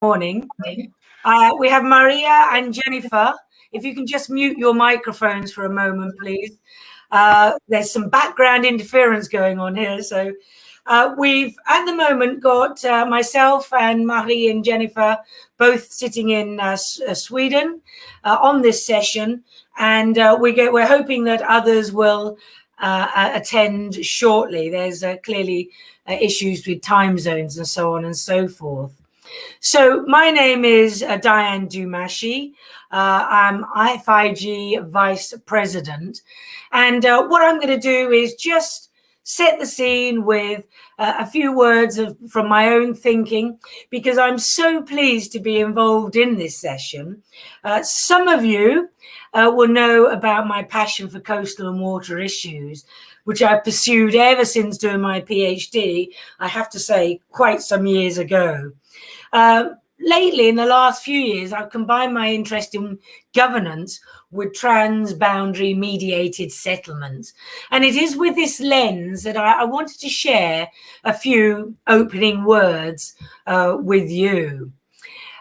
Morning. We have Maria and Jennifer. If you can just mute your microphones for a moment, please. There's some background interference going on here. So we've at the moment got myself and Marie and Jennifer both sitting in Sweden on this session. And we're hoping that others will attend shortly. There's clearly issues with time zones and so on and so forth. So my name is Diane Dumashi. I'm IFIG Vice President. And what I'm going to do is just set the scene with a few words from my own thinking, because I'm so pleased to be involved in this session. Some of you will know about my passion for coastal and water issues, which I've pursued ever since doing my PhD, I have to say, quite some years ago. Lately, in the last few years, I've combined my interest in governance with transboundary mediated settlements. And it is with this lens that I wanted to share a few opening words with you.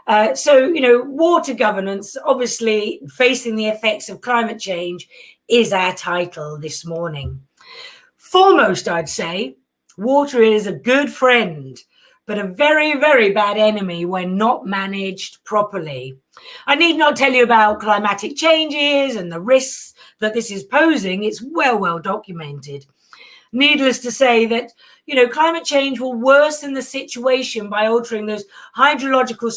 Water governance, obviously facing the effects of climate change, is our title this morning. Foremost, I'd say, water is a good friend, but a very, very bad enemy when not managed properly. I need not tell you about climatic changes and the risks that this is posing. It's well documented. Needless to say that, climate change will worsen the situation by altering those hydrological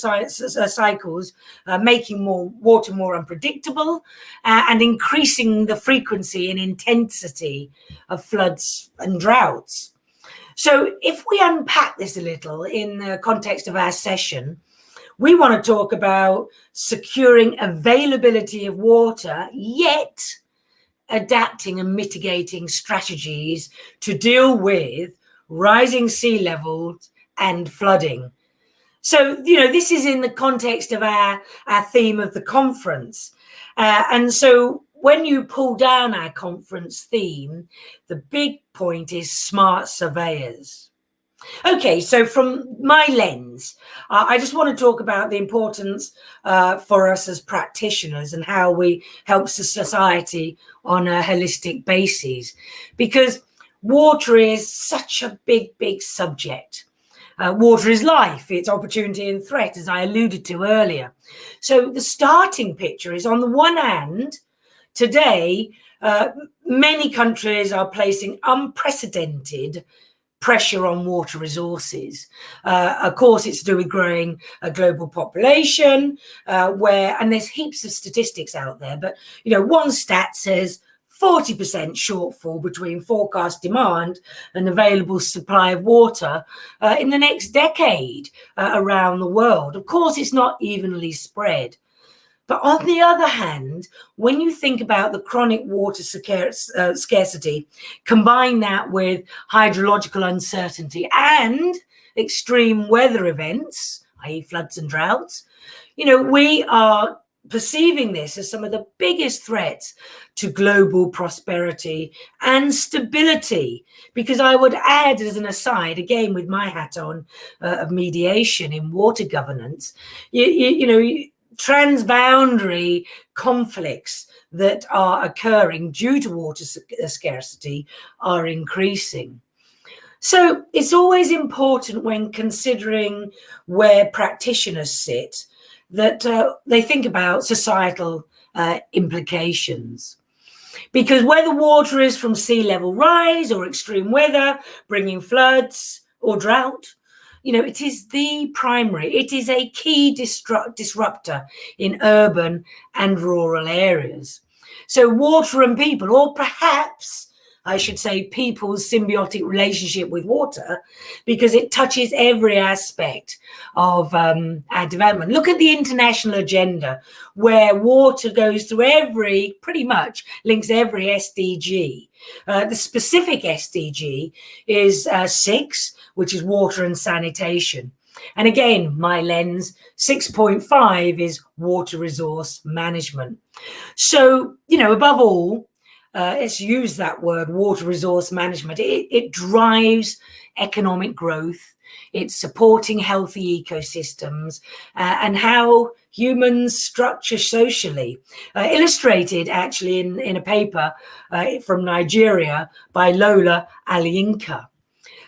cycles, making water more unpredictable and increasing the frequency and intensity of floods and droughts. So if we unpack this a little in the context of our session, we want to talk about securing availability of water, yet adapting and mitigating strategies to deal with rising sea levels and flooding. So, this is in the context of our theme of the conference. And so when you pull down our conference theme, the big point is smart surveyors. Okay, so from my lens, I just want to talk about the importance for us as practitioners and how we help society on a holistic basis, because water is such a big subject. Water is life, it's opportunity and threat, as I alluded to earlier. So the starting picture is, on the one hand, today, many countries are placing unprecedented pressure on water resources. Of course, it's to do with growing a global population, and there's heaps of statistics out there, but one stat says 40% shortfall between forecast demand and available supply of water in the next decade around the world. Of course, it's not evenly spread. But on the other hand, when you think about the chronic water scarcity, combine that with hydrological uncertainty and extreme weather events, i.e. floods and droughts, we are perceiving this as some of the biggest threats to global prosperity and stability. Because I would add, as an aside, again with my hat on of mediation in water governance, transboundary conflicts that are occurring due to water scarcity are increasing. So it's always important when considering where practitioners sit that they think about societal implications. Because whether water is from sea level rise or extreme weather, bringing floods or drought, it is it is a key disruptor in urban and rural areas. So water and people, or perhaps I should say people's symbiotic relationship with water, because it touches every aspect of our development. Look at the international agenda, where water goes through pretty much links every SDG. The specific SDG is 6, which is water and sanitation. And again, my lens, 6.5 is water resource management. So, above all, let's use that word, water resource management. It drives economic growth. It's supporting healthy ecosystems and how humans structure socially. Illustrated actually in a paper from Nigeria by Lola Alayinka.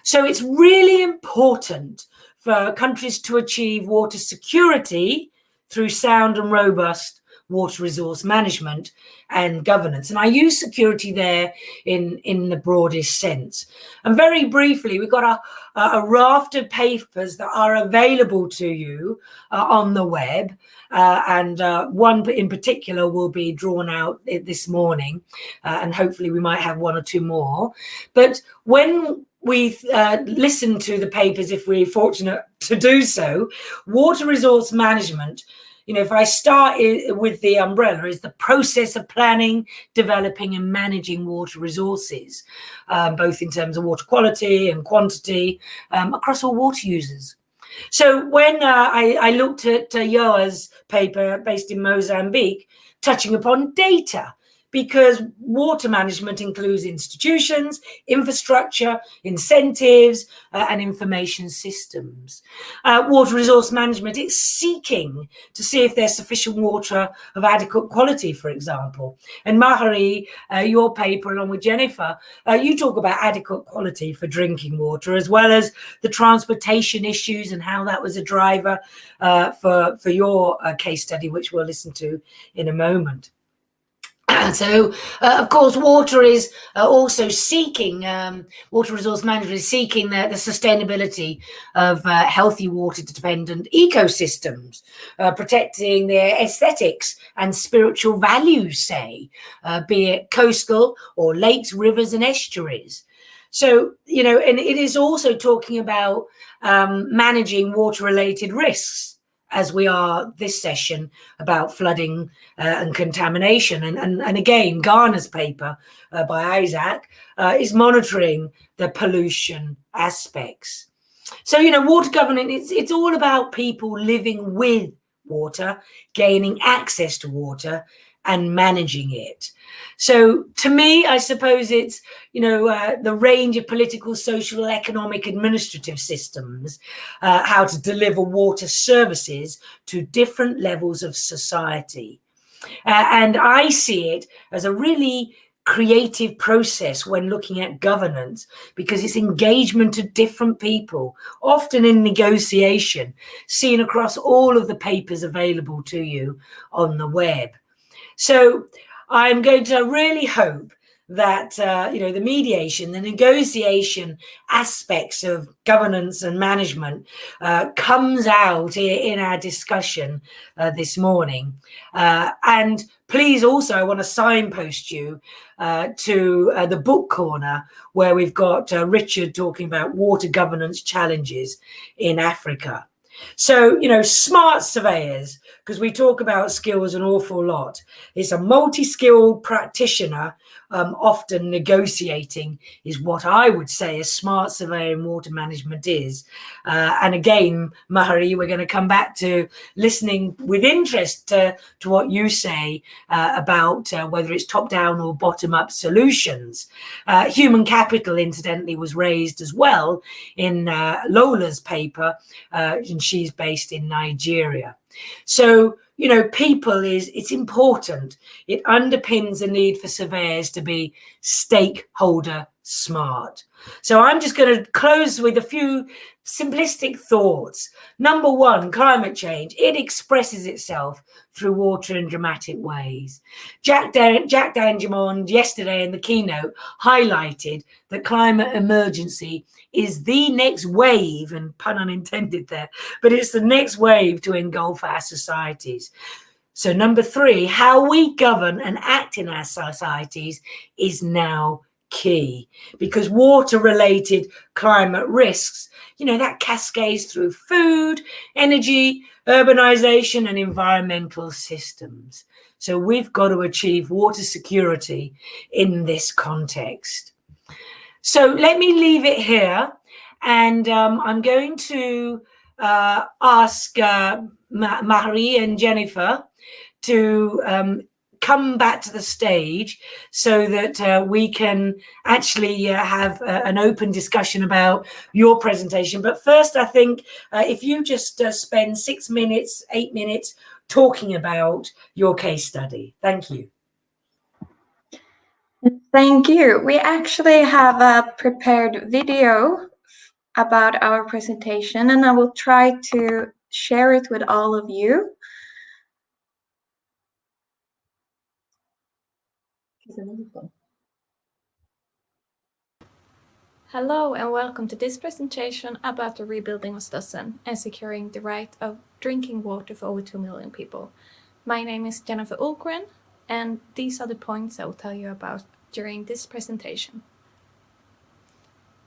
So it's really important for countries to achieve water security through sound and robust water resource management and governance. And I use security there in the broadest sense. And very briefly, we've got a raft of papers that are available to you on the web. And one in particular will be drawn out this morning. And hopefully we might have one or two more. But when we listen to the papers, if we're fortunate to do so, water resource management, if I start with the umbrella, is the process of planning, developing and managing water resources, both in terms of water quality and quantity across all water users. So when I looked at Yoa's paper based in Mozambique, touching upon data, because water management includes institutions, infrastructure, incentives, and information systems. Water resource management, it's seeking to see if there's sufficient water of adequate quality, for example. And Mahari, your paper, along with Jennifer, you talk about adequate quality for drinking water, as well as the transportation issues and how that was a driver for your case study, which we'll listen to in a moment. So, of course, water is also seeking, water resource management is seeking the sustainability of healthy water-dependent ecosystems, protecting their aesthetics and spiritual values, say, be it coastal or lakes, rivers and estuaries. So, and it is also talking about managing water-related risks, as we are this session about flooding and contamination. And again, Garner's paper by Isaac is monitoring the pollution aspects. So, water governance, it's all about people living with water, gaining access to water and managing it. So to me, I suppose it's, the range of political, social, economic, administrative systems, how to deliver water services to different levels of society. And I see it as a really creative process when looking at governance, because it's engagement of different people, often in negotiation, seen across all of the papers available to you on the web. So I'm going to really hope that, the mediation, the negotiation aspects of governance and management comes out in our discussion this morning. And please also, I want to signpost you to the book corner, where we've got Richard talking about water governance challenges in Africa. So, smart surveyors, because we talk about skills an awful lot. It's a multi-skilled practitioner, often negotiating is what I would say a smart surveyor in water management is. And again, Mahari, we're going to come back to listening with interest to what you say about whether it's top-down or bottom-up solutions. Human capital, incidentally, was raised as well in Lola's paper, and she's based in Nigeria. So, people it's important. It underpins the need for surveyors to be stakeholder smart. So I'm just going to close with a few simplistic thoughts. Number one, climate change. It expresses itself through water in dramatic ways. Jack D'Angelo yesterday in the keynote highlighted that climate emergency is the next wave, and pun unintended there, but it's the next wave to engulf our societies. So number three, how we govern and act in our societies is now key, because water-related climate risks, that cascades through food, energy, urbanization and environmental systems. So we've got to achieve water security in this context. So let me leave it here, and I'm going to ask Mahari and Jennifer to come back to the stage so that we can actually have an open discussion about your presentation. But first, I think if you just spend 6 minutes, 8 minutes talking about your case study. Thank you. Thank you. We actually have a prepared video about our presentation, and I will try to share it with all of you. Hello and welcome to this presentation about the rebuilding of Slussen and securing the right of drinking water for over 2 million people. My name is Jennifer Ulgren, and these are the points I will tell you about during this presentation.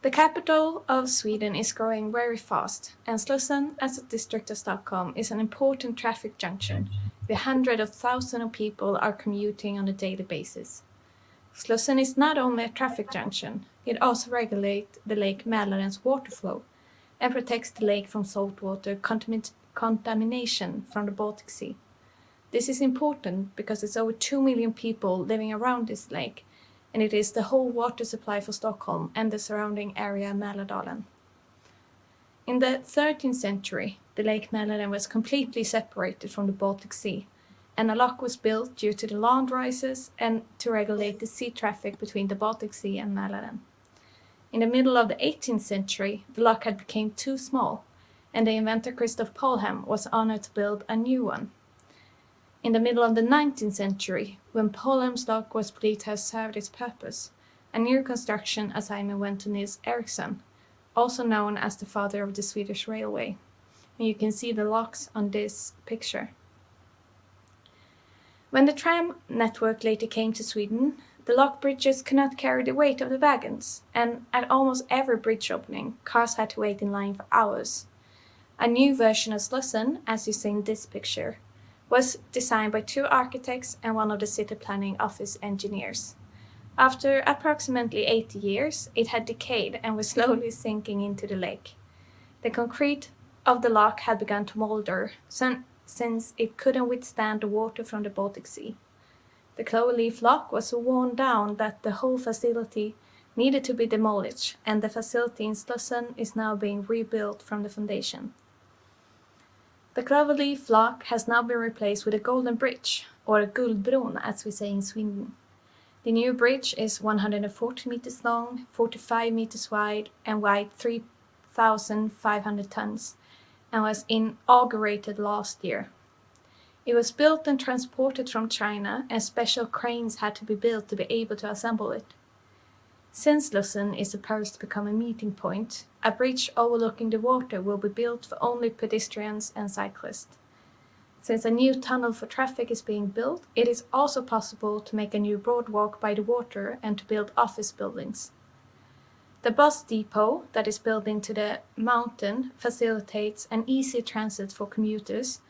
The capital of Sweden is growing very fast, and Slussen, as a district of Stockholm, is an important traffic junction where hundreds of thousands of people are commuting on a daily basis. Slussen is not only a traffic junction, it also regulates the Lake Mälarens water flow and protects the lake from saltwater contamination from the Baltic Sea. This is important because it's over 2 million people living around this lake, and it is the whole water supply for Stockholm and the surrounding area Mälardalen. In the 13th century, the Lake Mälaren was completely separated from the Baltic Sea, and a lock was built due to the land rises and to regulate the sea traffic between the Baltic Sea and Mälaren. In the middle of the 18th century, the lock had become too small, and the inventor Christoph Polhem was honored to build a new one. In the middle of the 19th century, when Polhem's lock was believed to have served its purpose, a new construction assignment went to Nils Ericsson, also known as the father of the Swedish railway. And you can see the locks on this picture. When the tram network later came to Sweden, the lock bridges could not carry the weight of the wagons, and at almost every bridge opening, cars had to wait in line for hours. A new version of Slussen, as you see in this picture, was designed by 2 architects and one of the city planning office engineers. After approximately 80 years, it had decayed and was slowly sinking into the lake. The concrete of the lock had begun to molder, since it couldn't withstand the water from the Baltic Sea. The cloverleaf lock was so worn down that the whole facility needed to be demolished, and the facility in Slussen is now being rebuilt from the foundation. The cloverleaf lock has now been replaced with a golden bridge, or Guldbron as we say in Sweden. The new bridge is 140 meters long, 45 meters wide, and weighed 3,500 tons, and was inaugurated last year. It was built and transported from China, and special cranes had to be built to be able to assemble it. Since Slussen is supposed to become a meeting point, a bridge overlooking the water will be built for only pedestrians and cyclists. Since a new tunnel for traffic is being built, it is also possible to make a new boardwalk by the water and to build office buildings. The bus depot that is built into the mountain facilitates an easy transit for commuters,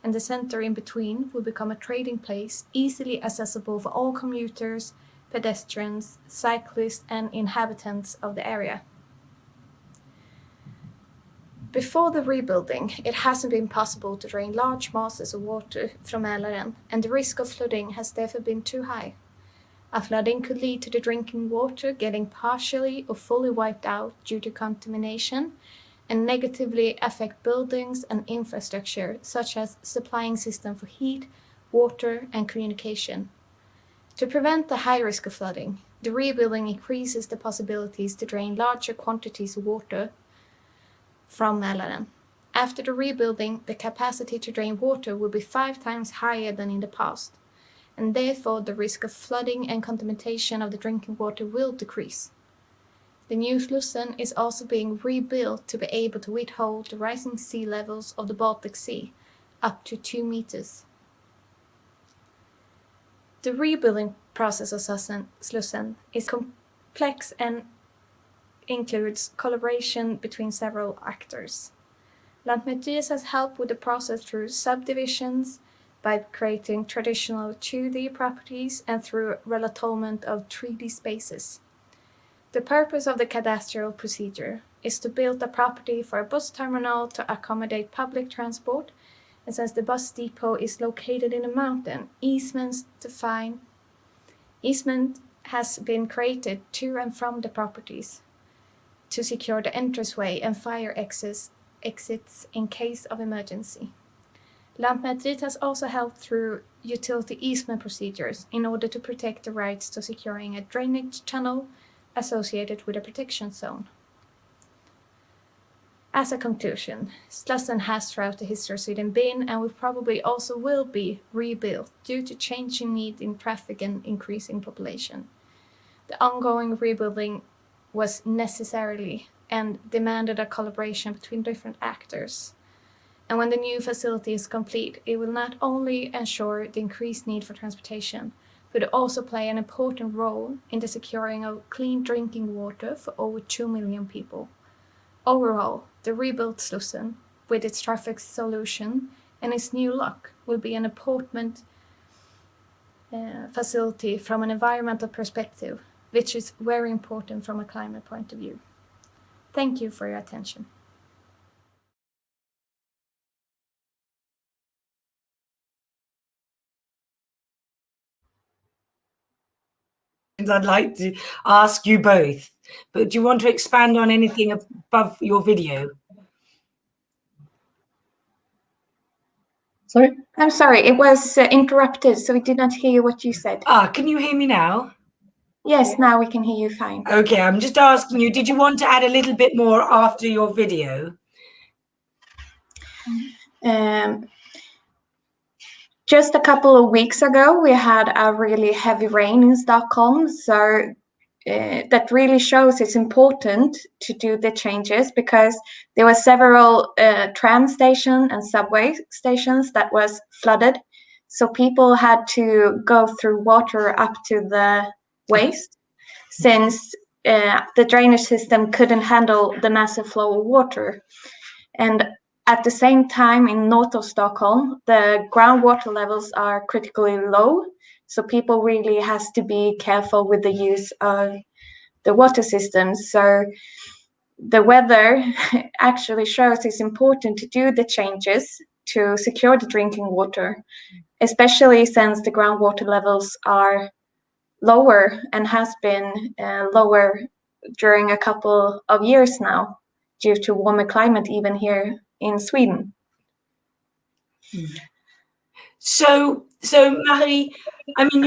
and the center in between will become a trading place easily accessible for all commuters, pedestrians, cyclists, and inhabitants of the area. Before the rebuilding, it hasn't been possible to drain large masses of water from Mälaren, and the risk of flooding has therefore been too high. A flooding could lead to the drinking water getting partially or fully wiped out due to contamination, and negatively affect buildings and infrastructure, such as supplying system for heat, water, and communication. To prevent the high risk of flooding, the rebuilding increases the possibilities to drain larger quantities of water from Mälaren. After the rebuilding, the capacity to drain water will be 5 times higher than in the past, and therefore the risk of flooding and contamination of the drinking water will decrease. The new Slussen is also being rebuilt to be able to withhold the rising sea levels of the Baltic Sea, up to 2 meters. The rebuilding process of Slussen is complex and includes collaboration between several actors. Lantmäteriet has helped with the process through subdivisions, by creating traditional 2D properties, and through relatolement of 3D spaces. The purpose of the cadastral procedure is to build a property for a bus terminal to accommodate public transport, And since the bus depot is located in a mountain, easements has been created to and from the properties to secure the entranceway and fire exits in case of emergency. Lantmäteriet has also helped through utility easement procedures in order to protect the rights to securing a drainage channel associated with a protection zone. As a conclusion, Slussen has throughout the history of Sweden been and will probably also will be rebuilt due to changing need in traffic and increasing population. The ongoing rebuilding was necessarily and demanded a collaboration between different actors. And when the new facility is complete, it will not only ensure the increased need for transportation, but also play an important role in the securing of clean drinking water for over 2 million people. Overall, the rebuilt Slussen, with its traffic solution and its new lock, will be an important facility from an environmental perspective, which is very important from a climate point of view. Thank you for your attention. I'd like to ask you both, but do you want to expand on anything above your video? Sorry? I'm sorry, it was interrupted, so we did not hear what you said. Can you hear me now? Yes, now we can hear you fine. Okay, I'm just asking you, did you want to add a little bit more after your video? Just a couple of weeks ago, we had a really heavy rain in Stockholm, so that really shows it's important to do the changes because there were several tram stations and subway stations that was flooded. So people had to go through water up to the waist since the drainage system couldn't handle the massive flow of water. And at the same time, in north of Stockholm, the groundwater levels are critically low. So people really has to be careful with the use of the water systems. So the weather actually shows it's important to do the changes to secure the drinking water, especially since the groundwater levels are lower and has been lower during a couple of years now due to warmer climate even here in Sweden. So Marie, I mean,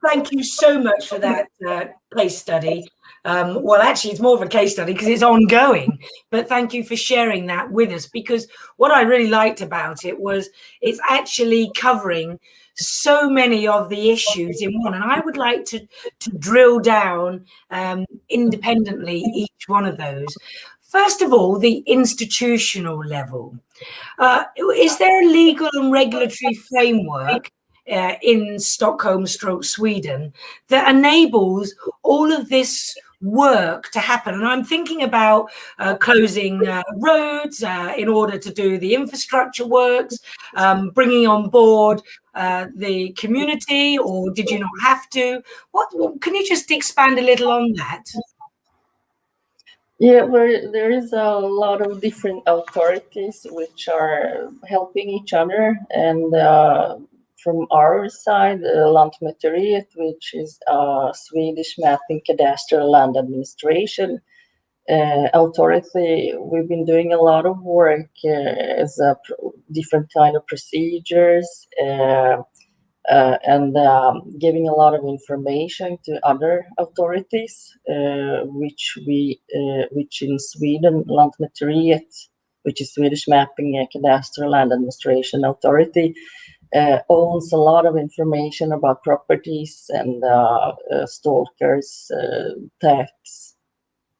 thank you so much for that case study. Well, actually, it's more of a case study because it's ongoing, but thank you for sharing that with us, because what I really liked about it was it's actually covering so many of the issues in one. And I would like to drill down independently each one of those. First of all, the institutional level. Is there a legal and regulatory framework in Stockholm/Sweden that enables all of this work to happen? And I'm thinking about closing roads in order to do the infrastructure works, bringing on board the community, or did you not have to? What can you just expand a little on that? Yeah, there is a lot of different authorities which are helping each other, and from our side, Lantmäteriet, which is Swedish Mapping, Cadastral Land Administration authority, we've been doing a lot of work as a different kind of procedures and giving a lot of information to other authorities, which in Sweden, Lantmäteriet, which is Swedish Mapping and Cadastral Land Administration Authority, owns a lot of information about properties and stalkers, tax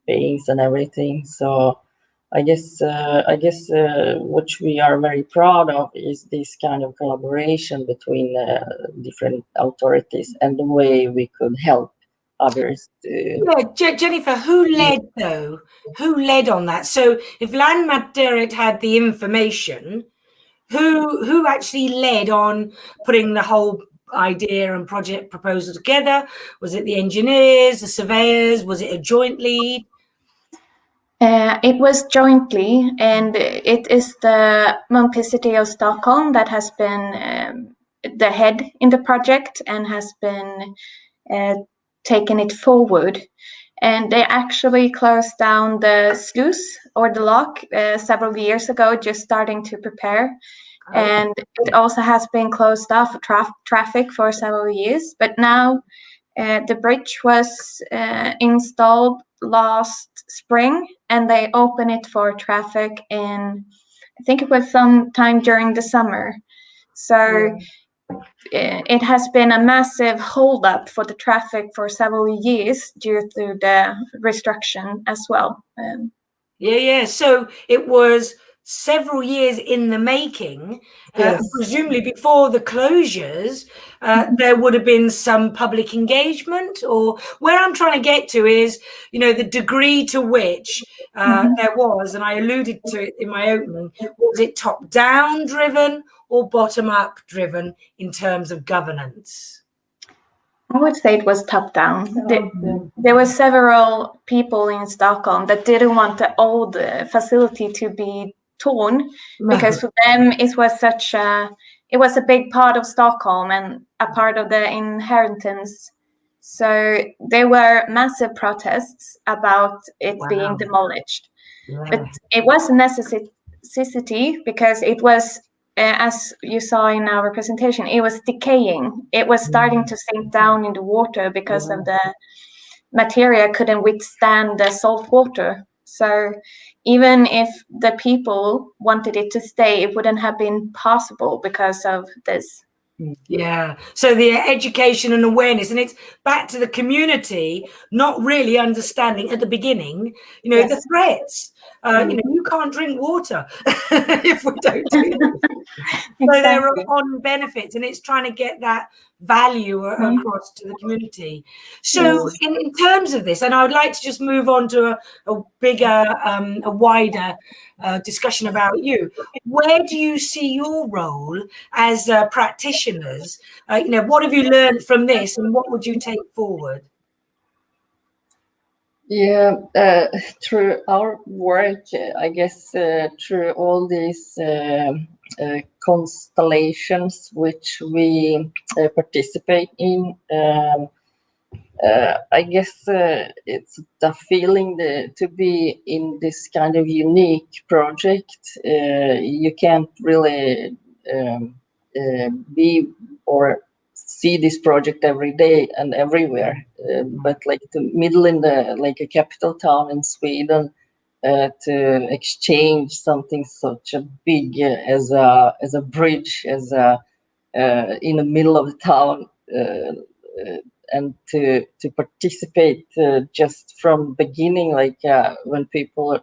payings and everything. So I guess what we are very proud of is this kind of collaboration between different authorities and the way we could help others. Yeah, Jennifer, who led though? Who led on that? So if Lantmäteriet had the information, who actually led on putting the whole idea and project proposal together? Was it the engineers, the surveyors? Was it a joint lead? It was jointly, and it is the Municipality of Stockholm that has been the head in the project and has been taken it forward. And they actually closed down the sluice or the lock several years ago, just starting to prepare. Oh. And it also has been closed off for traffic for several years. But now the bridge was installed last spring, and they opened it for traffic in, I think it was sometime during the summer. So it has been a massive holdup for the traffic for several years due to the restriction as well. Yeah. So it was several years in the making. Yes. Presumably before the closures, there would have been some public engagement, or where I'm trying to get to is, the degree to which there was, and I alluded to it in my opening, was it top-down driven or bottom-up driven in terms of governance? I would say it was top down. There were several people in Stockholm that didn't want the old facility to be torn, because for them it was a big part of Stockholm and a part of the inheritance. So there were massive protests about it being demolished. But it was a necessity because it was, as you saw in our presentation, it was decaying. It was starting to sink down in the water because of the material couldn't withstand the salt water. So even if the people wanted it to stay, it wouldn't have been possible because of this. Yeah. So the education and awareness, and it's back to the community not really understanding at the beginning, the threats. You can't drink water if we don't do that. Exactly. So there are on benefits, and it's trying to get that value across to the community. So in terms of this, and I would like to just move on to a bigger, a wider discussion about you. Where do you see your role as practitioners? What have you learned from this, and what would you take forward? Yeah, through our work, I guess, through all these constellations which we participate in, I guess it's the feeling to be in this kind of unique project. You can't really be or see this project every day and everywhere, but like the middle in like a capital town in Sweden, to exchange something such a big as a bridge, in the middle of the town, and to participate just from beginning, like when people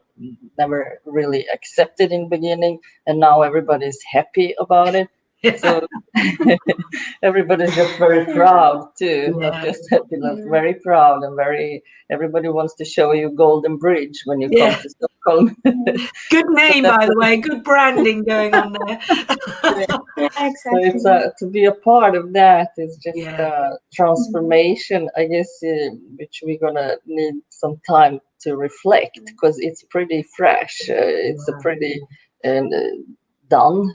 never really accepted in beginning, and now everybody's happy about it. So everybody's just very proud too, not just happy, but very proud, and everybody wants to show you Golden Bridge when you come to Stockholm. Good name, by the way, good branding going on there. Exactly. So it's to be a part of that is just transformation, I guess, which we're gonna need some time to reflect, because it's pretty fresh. It's a pretty done.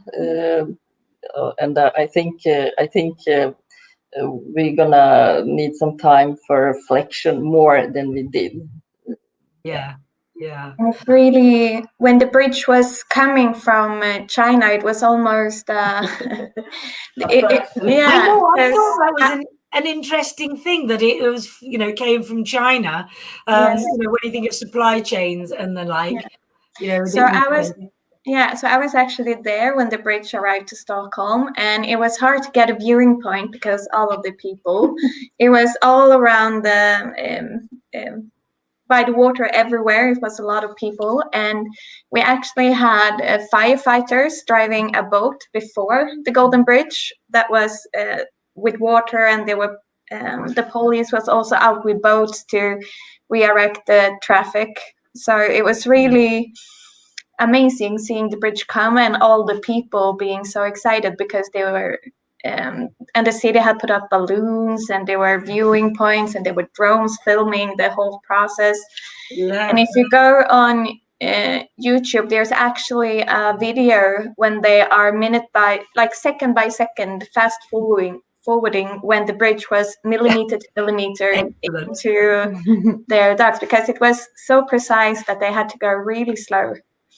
And I think we're gonna need some time for reflection more than we did. Yeah. And it's really, when the bridge was coming from China, it was almost I thought that was an interesting thing, that it was, came from China. When you think of supply chains and the like, So I was actually there when the bridge arrived to Stockholm, and it was hard to get a viewing point because all of the people, it was all around by the water everywhere. It was a lot of people, and we actually had firefighters driving a boat before the Golden Bridge that was with water, and they were the police was also out with boats to redirect the traffic. So it was really amazing seeing the bridge come and all the people being so excited because they were and the city had put up balloons, and there were viewing points, and there were drones filming the whole process. Yeah. And if you go on YouTube, there's actually a video when they are second by second fast forwarding when the bridge was millimeter to millimeter Excellent. into their ducts, because it was so precise that they had to go really slow.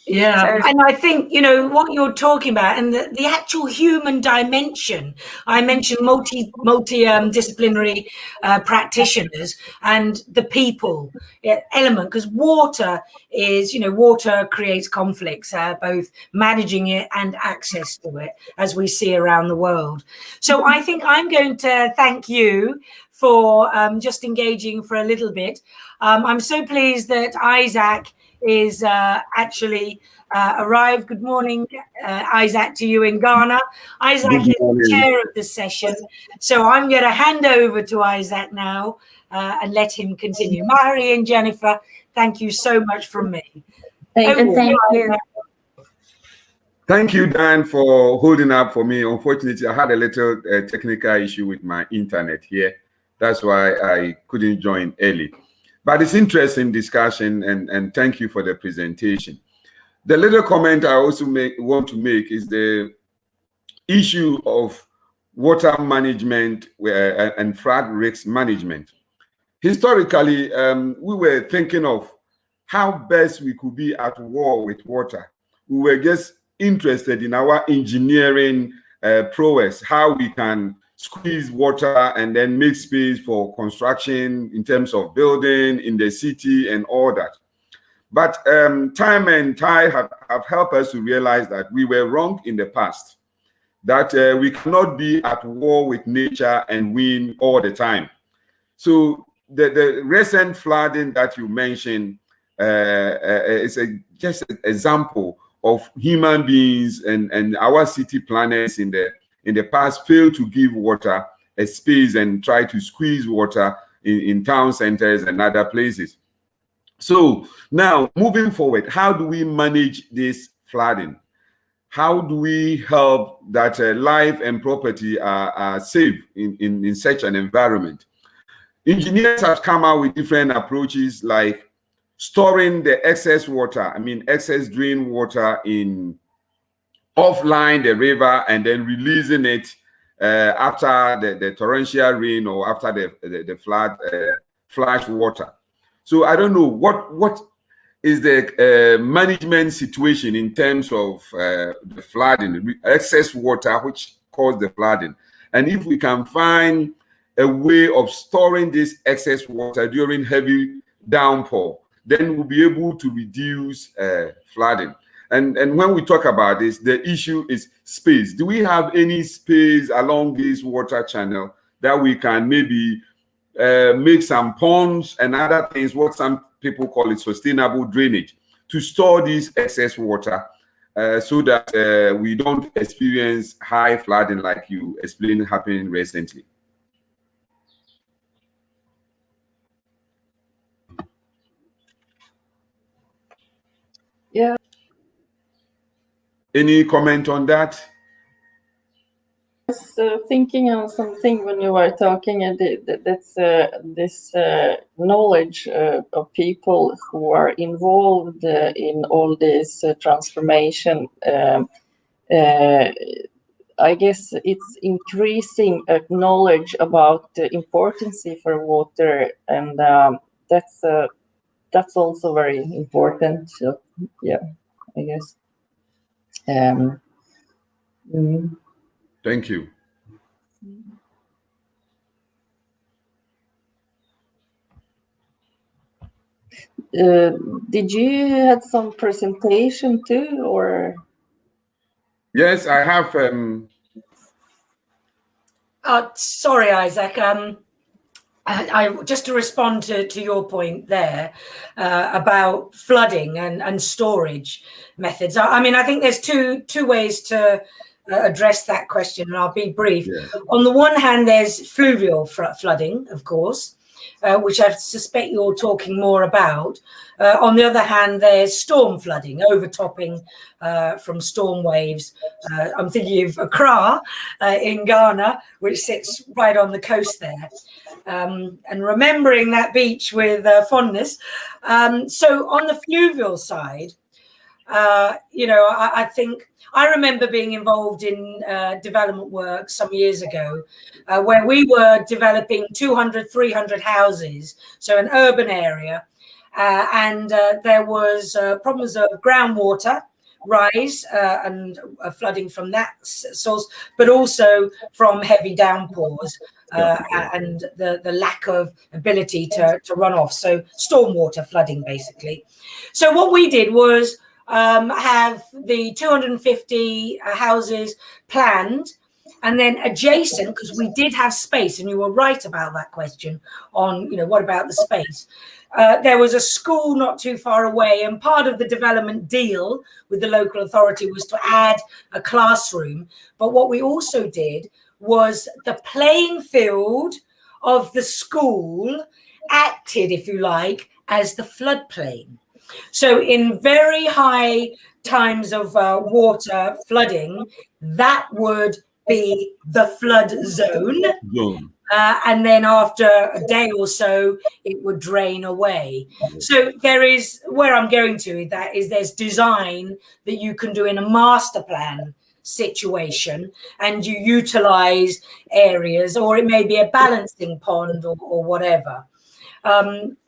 Yeah, So- and I think, you know, what you're talking about and the actual human dimension. I mentioned multi-disciplinary practitioners and the people element, because water is, you know, water creates conflicts, both managing it and access to it, as we see around the world. So I think I'm going to thank you for just engaging for a little bit. I'm so pleased that Isaac is actually arrived. Good morning, Isaac, to you in Ghana. Isaac is the chair of the session. So I'm going to hand over to Isaac now and let him continue. Mari and Jennifer, thank you so much from me. Thank you. Thank you, Dan, for holding up for me. Unfortunately, I had a little technical issue with my internet here. That's why I couldn't join early. But it's interesting discussion, and thank you for the presentation. The little comment I also want to make is the issue of water management and flood risk management. Historically, we were thinking of how best we could be at war with water. We were just interested in our engineering prowess, how we can squeeze water and then make space for construction in terms of building in the city and all that. But time and tide have helped us to realize that we were wrong in the past, that we cannot be at war with nature and win all the time. So the recent flooding that you mentioned is just an example of human beings and our city planners in the past failed to give water a space and try to squeeze water in town centers and other places. So now moving forward, how do we manage this flooding? How do we help that life and property are safe in such an environment? Engineers have come out with different approaches, like storing the excess water, excess drain water in offline the river and then releasing it after the torrential rain or after the flood flash water. So I don't know what is the management situation in terms of the flooding, excess water which caused the flooding, and if we can find a way of storing this excess water during heavy downpour, then we'll be able to reduce flooding. And when we talk about this, the issue is space. Do we have any space along this water channel that we can maybe make some ponds and other things, what some people call it sustainable drainage, to store this excess water so that we don't experience high flooding like you explained happening recently? Yeah. Any comment on that? I was thinking on something when you were talking, and that's this knowledge of people who are involved in all this transformation. I guess it's increasing knowledge about the importance for water, and that's also very important. So, yeah, I guess. Thank you. Did you have some presentation too, or? Yes, I have. Sorry, Isaac. I just to respond to your point there about flooding and storage methods. I think there's two ways to address that question, and I'll be brief. Yeah. On the one hand, there's fluvial flooding, of course, which I suspect you're talking more about. On the other hand, there's storm flooding, overtopping from storm waves. I'm thinking of Accra in Ghana, which sits right on the coast there. And remembering that beach with fondness. So on the fluvial side, I think I remember being involved in development work some years ago where we were developing 200, 300 houses, so an urban area. And there was problems of groundwater rise and flooding from that source, but also from heavy downpours and the lack of ability to run off. So stormwater flooding, basically. So what we did was have the 250 houses planned, and then adjacent, because we did have space, and you were right about that question on, what about the space? There was a school not too far away, and part of the development deal with the local authority was to add a classroom. But what we also did was the playing field of the school acted, if you like, as the floodplain. So in very high times of water flooding, that would be the flood zone. And then after a day or so, it would drain away. So there is, where I'm going to, that is there's design that you can do in a master plan situation, and you utilize areas, or it may be a balancing pond or whatever.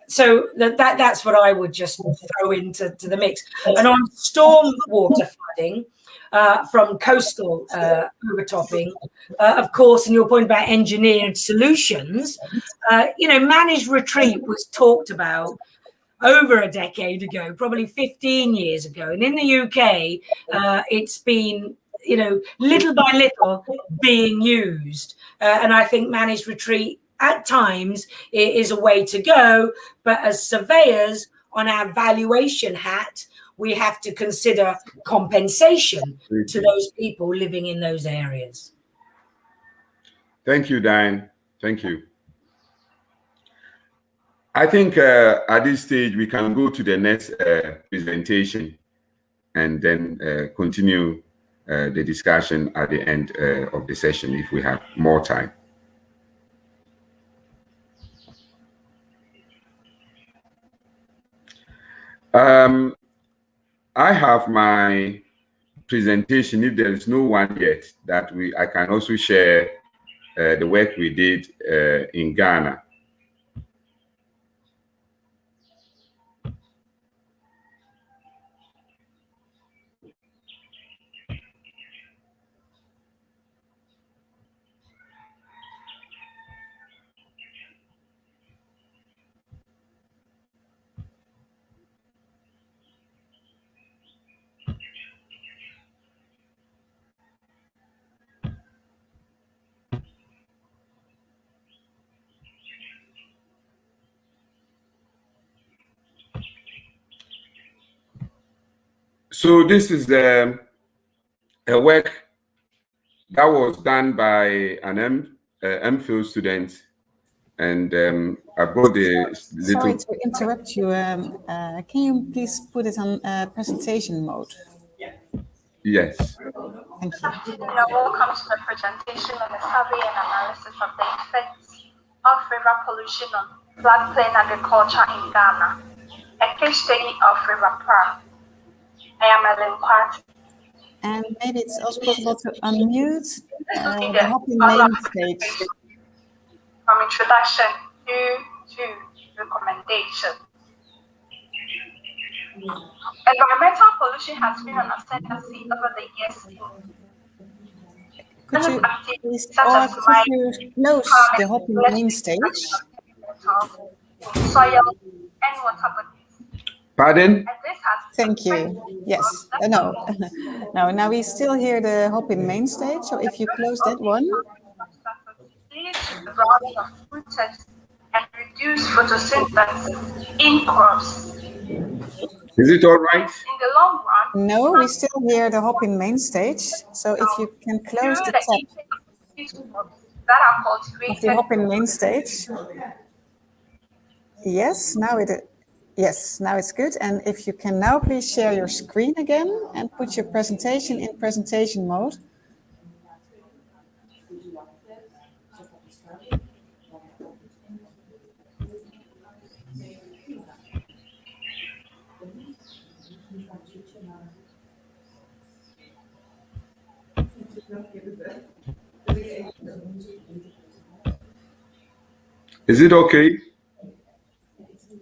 So that's what I would just throw into the mix. And on storm water flooding from coastal overtopping, of course, and your point about engineered solutions, managed retreat was talked about over a decade ago, probably 15 years ago. And in the UK, it's been, little by little being used. And I think managed retreat at times it is a way to go, but as surveyors on our valuation hat, we have to consider compensation to those people living in those areas. Thank you, Diane. Thank you. I think at this stage, we can go to the next presentation and then continue the discussion at the end of the session if we have more time. I have my presentation, if there is no one yet, that I can also share the work we did in Ghana. So this is a work that was done by an MPhil student, and I've got the little... Sorry to interrupt you. Can you please put it on presentation mode? Yes. Thank you. Welcome to the presentation on the survey and analysis of the effects of river pollution on floodplain agriculture in Ghana, a case study of River Pra. I am Ellen Quart. And maybe it's also possible to unmute the Hopping main stage. From introduction to recommendation. Environmental pollution has been an ascendancy over the years. Could you please close the Hopping main stage? Soil and water bodies. Pardon? Thank you. Yes. No. No. Now we still hear the Hopping main stage. So if you close that one. Of food tests and reduce photosynthesis in crops. Is it all right? In the long run. No, we still hear the Hopping main stage. So if you can close the tab that are cultivated of the Hopping main stage. Yes, now it's good. And if you can now please share your screen again and put your presentation in presentation mode. Is it okay?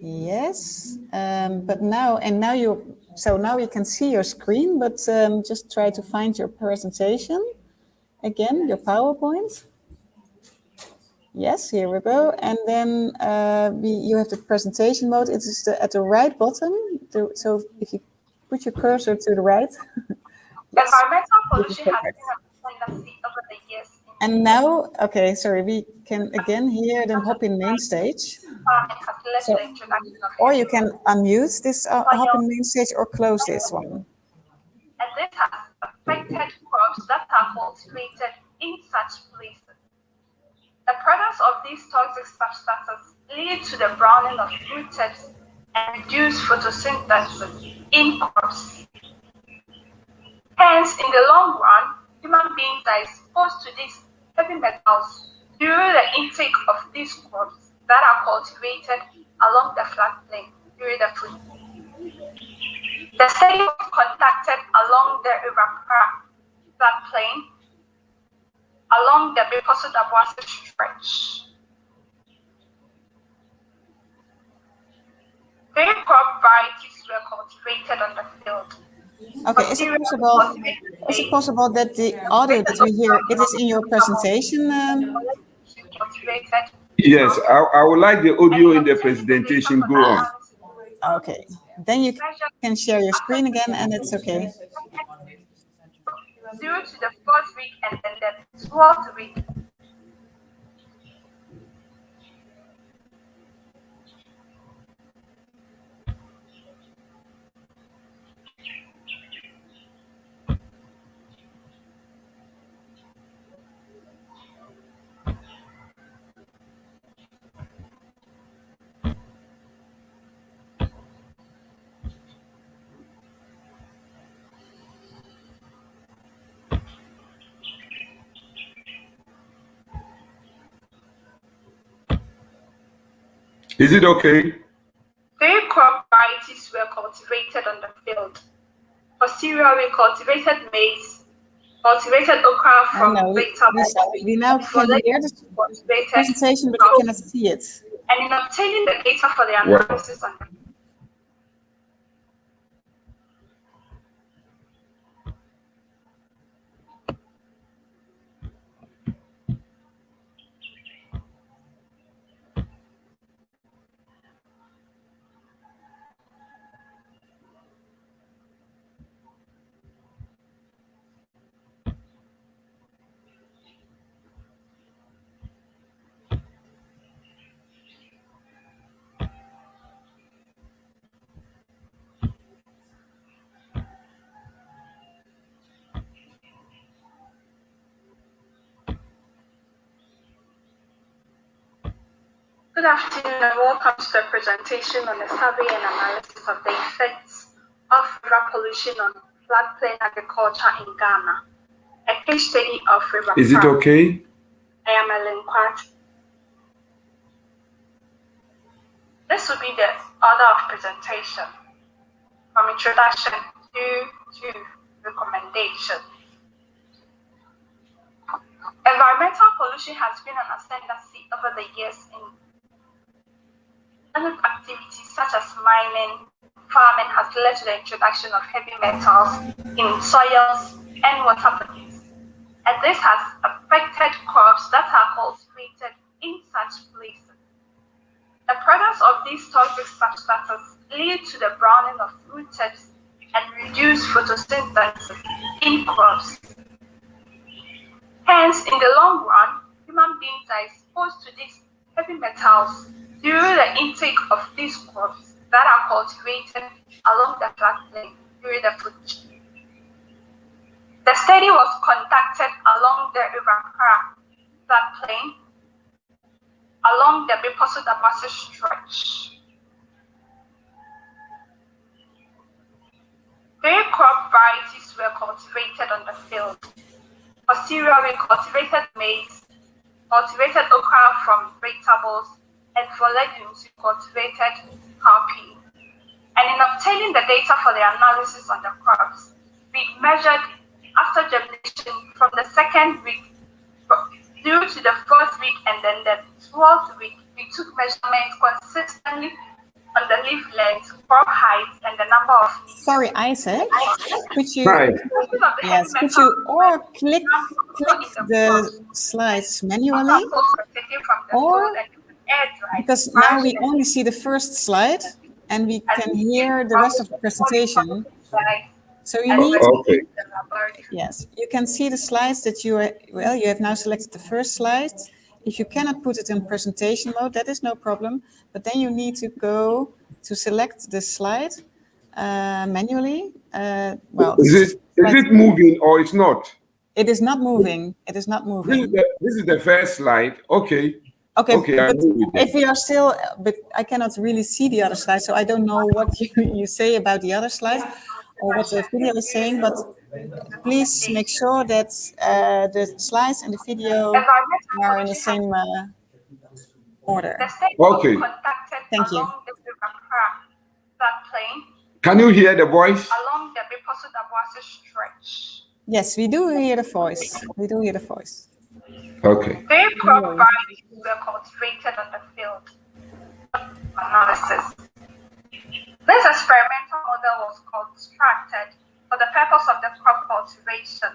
Yes, but now you can see your screen, but just try to find your presentation again, your PowerPoint. Yes, here we go. And then you have the presentation mode. It is at the right bottom. So if you put your cursor to the right. Yes. Environmental pollution has been a tendency over the years. And now, okay, sorry, we can again hear the Hopin main stage. So, or you can unmute this Hopin main stage or close this one. And this has affected crops that are cultivated in such places. The presence of these toxic substances lead to the browning of fruit tips and reduce photosynthesis in crops. Hence, in the long run, human beings are exposed to these heavy metals during the intake of these crops that are cultivated along the floodplain during the food. The study was conducted along the Irapara floodplain, along the Biposo Dabuasi stretch. 3 crop varieties were cultivated on the field. Okay, is it possible that the audio that we hear, it is in your presentation? Yes, I would like the audio in the presentation go on. Okay, then you can share your screen again and it's okay. 0 to the 4th week and then the 12th week. Is it okay? 3 crop varieties were cultivated on the field. For cereal, we cultivated maize, cultivated okra from we now can hear the presentation, but we cannot see it. And in obtaining the data for the analysis on Good afternoon and welcome to the presentation on the survey and analysis of the effects of river pollution on floodplain agriculture in Ghana. A case study of river. Is it okay? I am Ellen Quat. This will be the order of presentation from introduction to recommendation. Environmental pollution has been an ascendancy over the years in activities such as mining, farming has led to the introduction of heavy metals in soils and water bodies. And this has affected crops that are cultivated in such places. The presence of these toxic substances lead to the browning of fruit tips and reduce photosynthesis in crops. Hence, in the long run, human beings are exposed to these heavy metals during the intake of these crops that are cultivated along the floodplain during the food chain. The study was conducted along the Irapara floodplain, along the Biposo-Dabase stretch. 3 crop varieties were cultivated on the field. For cereal, we cultivated maize, cultivated okra from vegetables, and for legumes, we cultivated cowpea. And in obtaining the data for the analysis on the crops, we measured after germination from the 2nd week through to the 4th week, and then the 12th week, we took measurements consistently on the leaf length, crop height, and the number of leaves. Sorry, Isaac, could you, Right. yes, could you or click the slides manually? Or, because now we only see the first slide and we can hear the rest of the presentation. So you need to, Okay. yes, you can see the slides that you are, well, you have now selected the first slide. If you cannot put it in presentation mode, that is no problem. But then you need to go to select the slide manually. Well, Is it moving or it's not? it is not moving. It is not moving. This is the first slide. Okay. Okay, Okay, but I'm good with it. if we are still, but I cannot really see the other slide, so I don't know what you say about the other slide or what the video is saying, but please make sure that the slides and the video are in the same order. Okay. Thank you. Can you hear the voice? Along the Biposo-Dabase stretch. Yes, we do hear the voice. We do hear the voice. Okay. 3 crop varieties were cultivated on the field. Analysis. This experimental model was constructed for the purpose of the crop cultivation.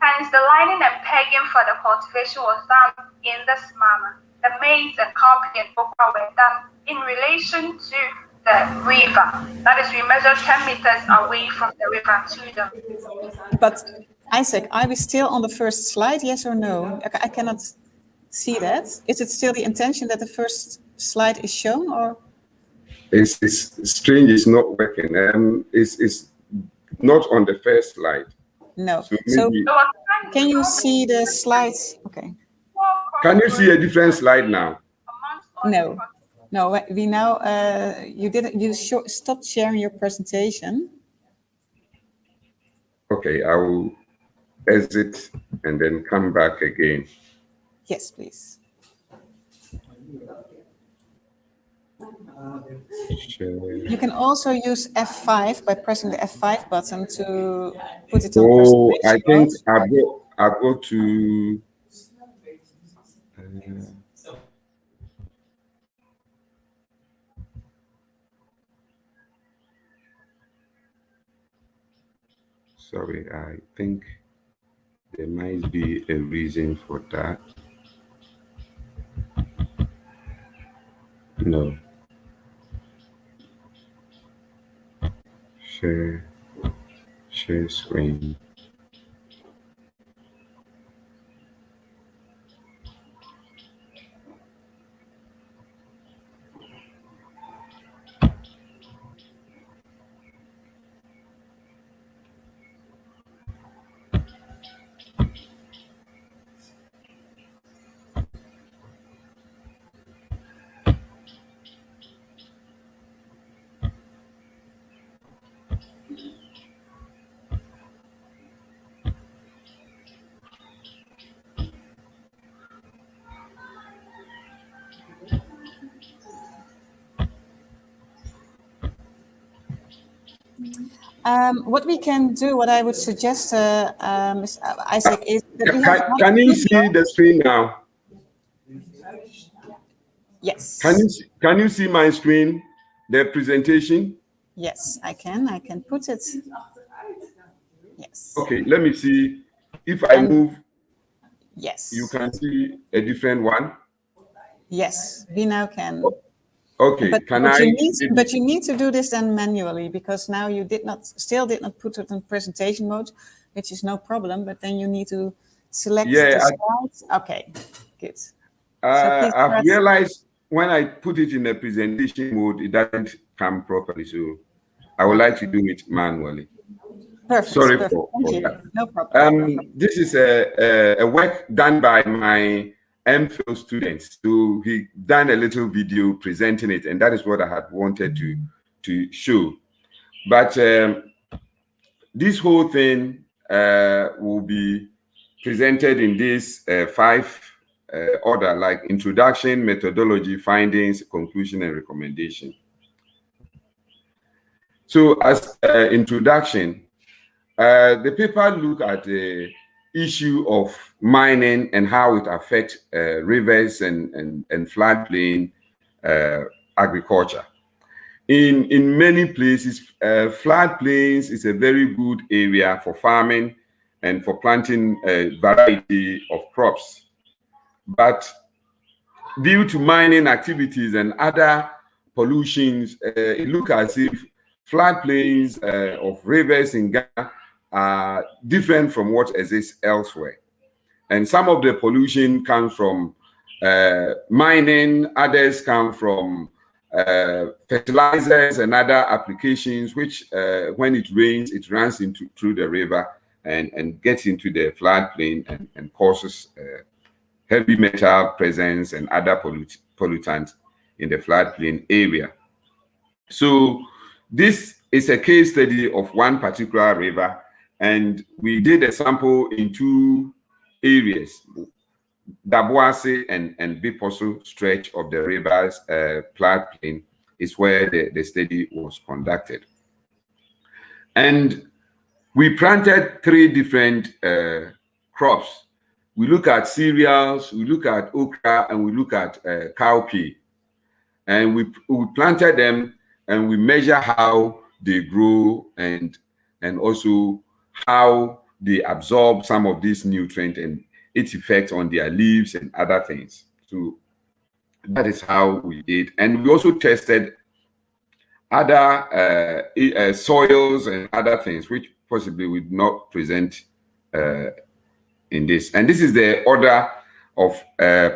Hence, the lining and pegging for the cultivation was done in this manner. The maize and cowpea and okra were done in relation to the river. That is, we measured 10 meters away from the river to them. But Isaac, are we still on the first slide, yes or no? I cannot see that. Is it still the intention that the first slide is shown, or? It's strange, it's not working. It's not on the first slide. No. So So maybe, can you see the slides? Okay. can you see a different slide now? No. No, we now, you stopped sharing your presentation. Okay, I will exit and then come back again. Yes, please. Share. You can also use F5 by pressing the F5 button to put it on Oh, presentation I think mode. I'll go to sorry, I think there might be a reason for that. No. Share screen. What we can do, what I would suggest, Ms. Isaac, is that we have Can you see the screen now? Yes. Can you see my screen, the presentation? Yes, I can. I can put it. Yes. Okay, let me see. If I move, Yes. you can see a different one. Yes, we now can. Okay, But you need to do this then manually, because now you still did not put it in presentation mode, which is no problem. But then you need to select the slides. Okay, good. I've realized when I put it in the presentation mode, it doesn't come properly. So I would like to do it manually. Perfect. Sorry perfect. for Thank you. that. No problem. This is a work done by my MPhil students. So he done a little video presenting it, and that is what I had wanted to show. But this whole thing will be presented in this 5 order, like introduction, methodology, findings, conclusion, and recommendation. So as introduction, the paper look at the issue of mining and how it affects rivers and floodplain agriculture. In many places, floodplains is a very good area for farming and for planting a variety of crops. But due to mining activities and other pollutions, it looks as if floodplains of rivers in Ghana are different from what exists elsewhere. And some of the pollution comes from mining, others come from fertilizers and other applications, which when it rains, it runs through the river and gets into the floodplain and causes heavy metal presence and other pollutants in the floodplain area. So this is a case study of one particular river, and we did a sample in 2 areas, Daboase and Biposo stretch of the river's floodplain is where the study was conducted. And we planted 3 different crops. We look at cereals, we look at okra, and we look at cowpea. And we planted them, and we measure how they grow and also how they absorb some of these nutrients and its effect on their leaves and other things. So that is how we did. And we also tested other soils and other things, which possibly would not present in this. And this is the order of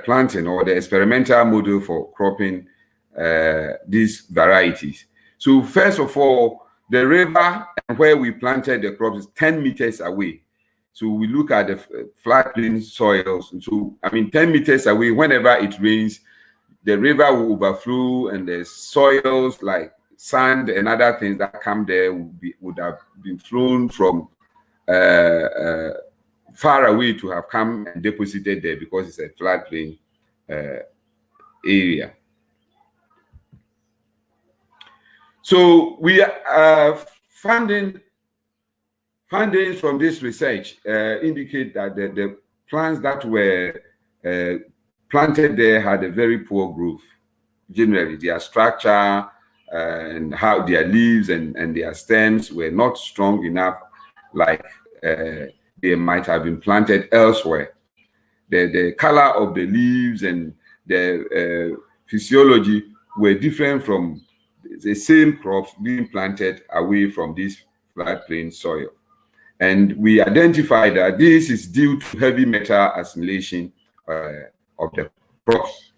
planting, or the experimental model for cropping these varieties. So first of all, the river where we planted the crops is 10 meters away. So we look at the floodplain soils. And so, 10 meters away, whenever it rains, the river will overflow, and the soils like sand and other things that come there would have been flown from far away to have come and deposited there, because it's a floodplain area. So we are findings from this research indicate that the plants that were planted there had a very poor growth. Generally, their structure and how their leaves and their stems were not strong enough, like they might have been planted elsewhere. The color of the leaves and the physiology were different from the same crops being planted away from this floodplain soil. And we identified that this is due to heavy metal assimilation of the crops.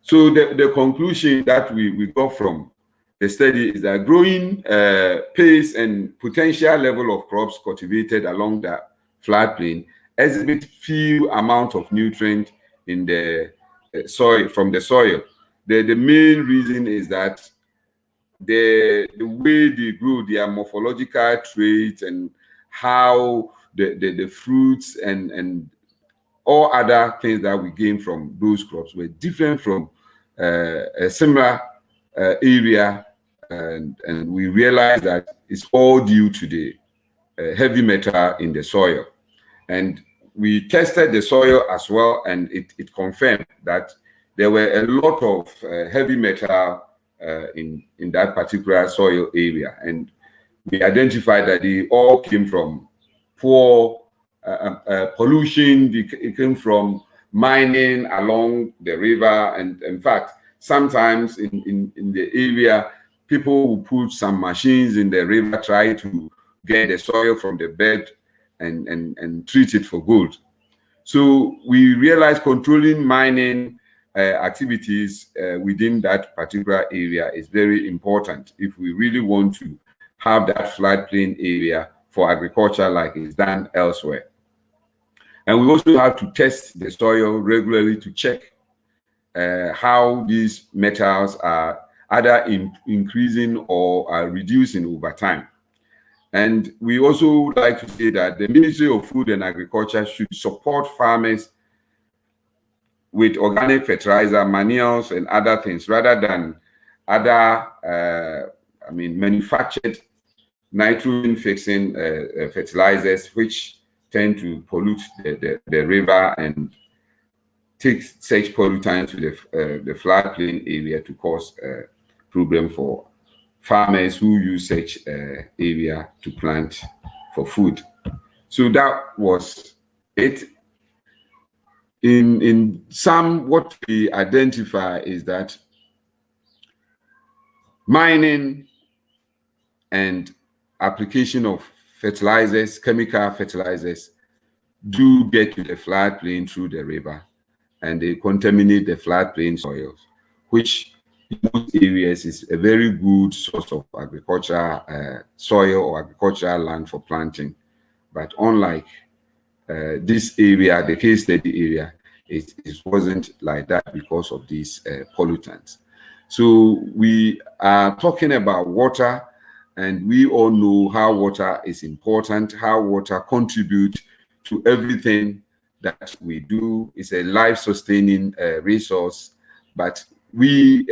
So the conclusion that we got from the study is that growing pace and potential level of crops cultivated along the floodplain exhibit few amount of nutrient in the soil from the soil. The main reason is that the way they grow, their morphological traits, and how the fruits and all other things that we gain from those crops were different from a similar area, and we realized that it's all due to the heavy metal in the soil. And we tested the soil as well, and it confirmed that there were a lot of heavy metal in that particular soil area. And we identified that they all came from poor pollution. It came from mining along the river. And in fact, sometimes in the area, people will put some machines in the river, try to get the soil from the bed and treat it for gold. So we realized controlling mining activities within that particular area is very important if we really want to have that floodplain area for agriculture like is done elsewhere. And we also have to test the soil regularly to check how these metals are either increasing or are reducing over time. And we also like to say that the Ministry of Food and Agriculture should support farmers with organic fertilizer, manures, and other things, rather than other, manufactured nitrogen-fixing fertilizers, which tend to pollute the river and take such pollutants to the floodplain area to cause problem for farmers who use such area to plant for food. So that was it. In some, what we identify is that mining and application of fertilizers, chemical fertilizers, do get to the floodplain through the river, and they contaminate the floodplain soils, which in most areas is a very good source of agriculture soil or agricultural land for planting. But unlike this area, the case study area, it wasn't like that because of these pollutants. So we are talking about water, and we all know how water is important, how water contributes to everything that we do. It's a life-sustaining resource, but we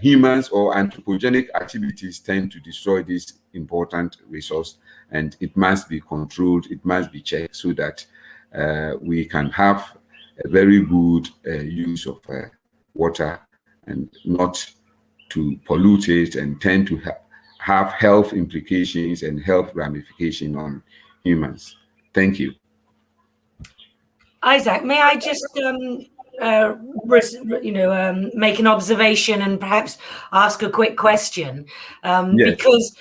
humans or anthropogenic activities tend to destroy this important resource, and it must be controlled, it must be checked so that we can have a very good use of water and not to pollute it and tend to have health implications and health ramifications on humans. Thank you. Isaac, may I just make an observation and perhaps ask a quick question? Yes. Because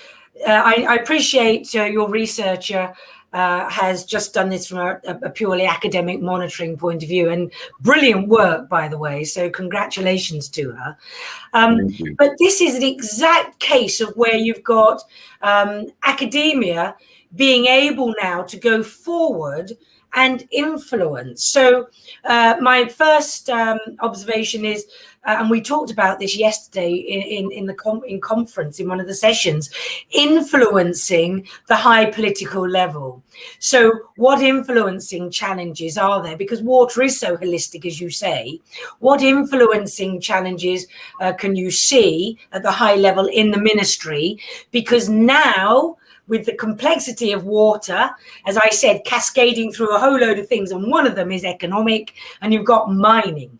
I appreciate your researcher has just done this from a purely academic monitoring point of view, and brilliant work, by the way, so congratulations to her. Thank you. But this is an exact case of where you've got academia being able now to go forward and influence. So my first observation is, and we talked about this yesterday in conference in one of the sessions, influencing the high political level. So what influencing challenges are there? Because water is so holistic, as you say. What influencing challenges can you see at the high level in the ministry? Because now, with the complexity of water, as I said, cascading through a whole load of things, and one of them is economic, and you've got mining,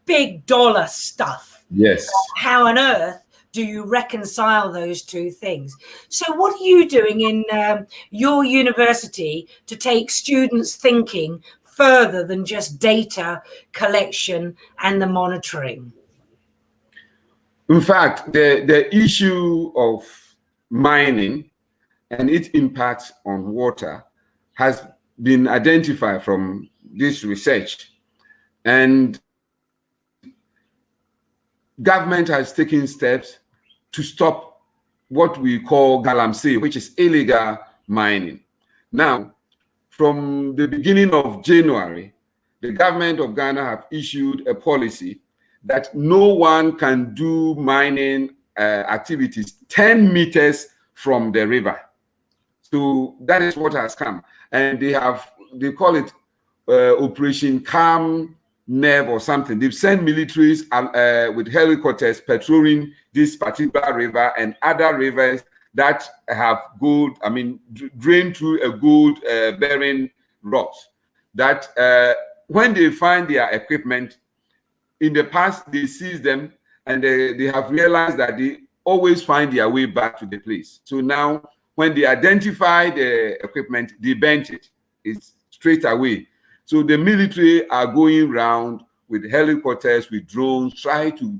big dollar stuff. Yes. How on earth do you reconcile those two things? So what are you doing in your university to take students thinking further than just data collection and the monitoring? In fact, the issue of mining and its impact on water has been identified from this research, and government has taken steps to stop what we call galamsey, which is illegal mining. Now, from the beginning of January, the government of Ghana have issued a policy that no one can do mining activities 10 meters from the river. So that is what has come, and they call it Operation Calm Nerve or something. They've sent militaries with helicopters patrolling this particular river and other rivers that have gold, drained through a gold bearing rock. That when they find their equipment, in the past they seize them, and they have realized that they always find their way back to the place. So now, when they identify the equipment, they burn it. It's straight away. So the military are going around with helicopters, with drones, try to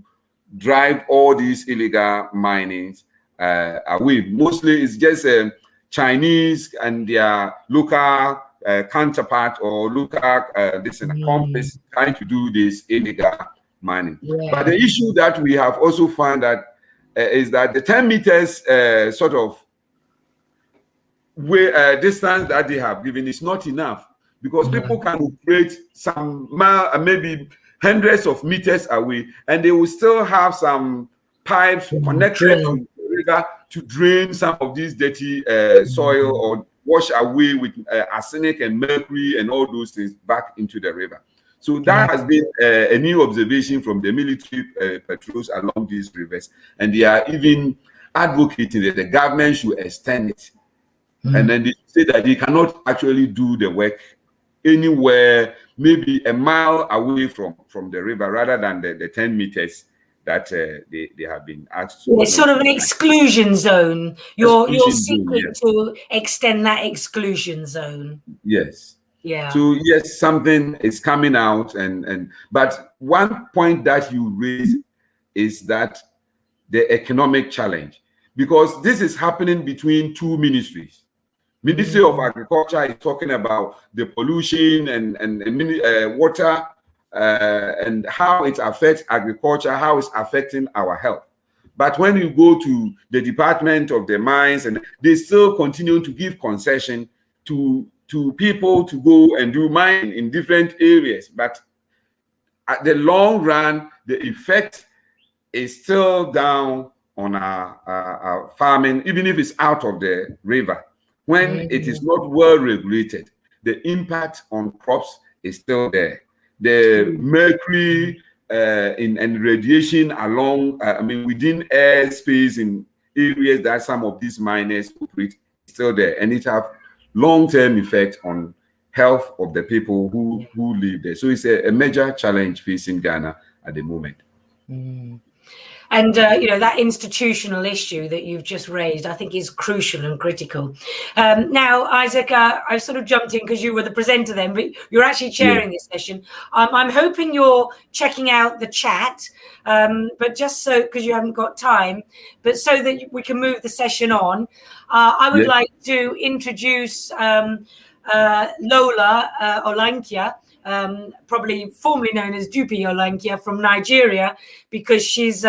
drive all these illegal minings away. Mostly it's just Chinese and their local counterpart or local accomplice trying to do this illegal mining. Yeah. But the issue that we have also found that is that the 10 meters sort of distance that they have given is not enough, because people can operate some maybe hundreds of meters away, and they will still have some pipes connected to the river to drain some of these dirty soil or wash away with arsenic and mercury and all those things back into the river. So that has been a new observation from the military patrols along these rivers, and they are even advocating that the government should extend it. And then they say that they cannot actually do the work anywhere, maybe a mile away from the river, rather than the 10 meters that they have been asked to. It's sort of an exclusion zone. You're seeking to extend that exclusion zone. Yes. Yeah. So yes, something is coming out, but one point that you raise is that the economic challenge, because this is happening between two ministries. Ministry of Agriculture is talking about the pollution and water and how it affects agriculture, how it's affecting our health. But when you go to the Department of the Mines, and they still continue to give concession to people to go and do mining in different areas. But at the long run, the effect is still down on our farming, even if it's out of the river. When it is not well regulated, the impact on crops is still there. The mercury and radiation along, within airspace in areas that some of these miners operate is still there, and it have long-term effect on health of the people who live there. So it's a major challenge facing Ghana at the moment. And, that institutional issue that you've just raised, I think is crucial and critical. Now, Isaac, I sort of jumped in because you were the presenter then, but you're actually chairing this session. I'm hoping you're checking out the chat, but just so, because you haven't got time, but so that we can move the session on, I would like to introduce Lola Olankia, probably formerly known as Dupi Olankia, from Nigeria, because she's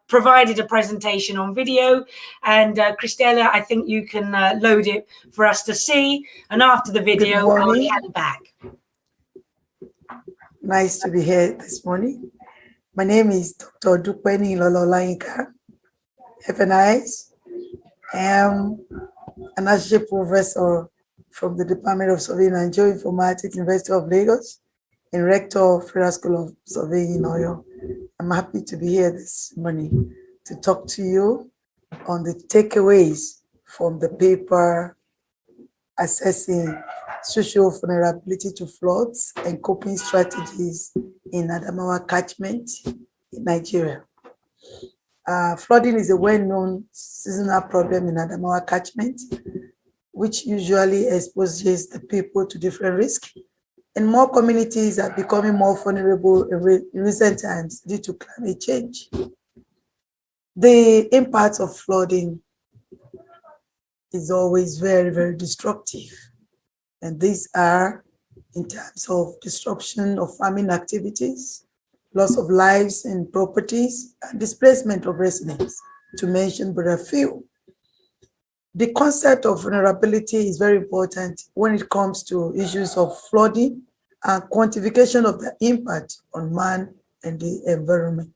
provided a presentation on video. And Christella, I think you can load it for us to see. And after the video, I'll hand back. Nice to be here this morning. My name is Dr. Dupeni Lola Olankia, FNIs. I am an associate professor from the Department of Surveying and Geoinformatics, University of Lagos, and rector of Federal School of Surveying in Oyo. I'm happy to be here this morning to talk to you on the takeaways from the paper assessing social vulnerability to floods and coping strategies in Adamawa catchment in Nigeria. Flooding is a well-known seasonal problem in Adamawa catchment, which usually exposes the people to different risks. And more communities are becoming more vulnerable in recent times due to climate change. The impact of flooding is always very, very destructive. And these are in terms of disruption of farming activities, loss of lives and properties, and displacement of residents, to mention but a few. The concept of vulnerability is very important when it comes to issues of flooding and quantification of the impact on man and the environment.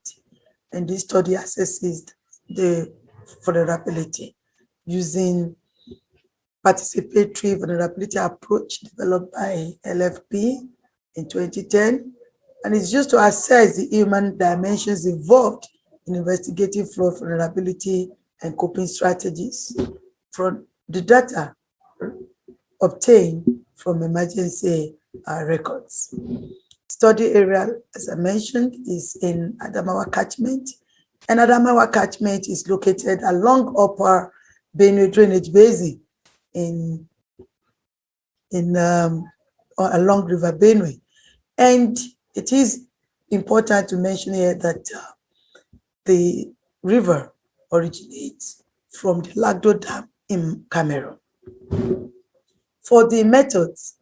And this study assesses the vulnerability using participatory vulnerability approach developed by LFP in 2010. And it's used to assess the human dimensions involved in investigating flood vulnerability and coping strategies from the data obtained from emergency records. Study area, as I mentioned, is in Adamawa catchment, and Adamawa catchment is located along Upper Benue Drainage Basin along River Benue. And it is important to mention here that the river originates from the Lagdo Dam in Cameroon. For the methods,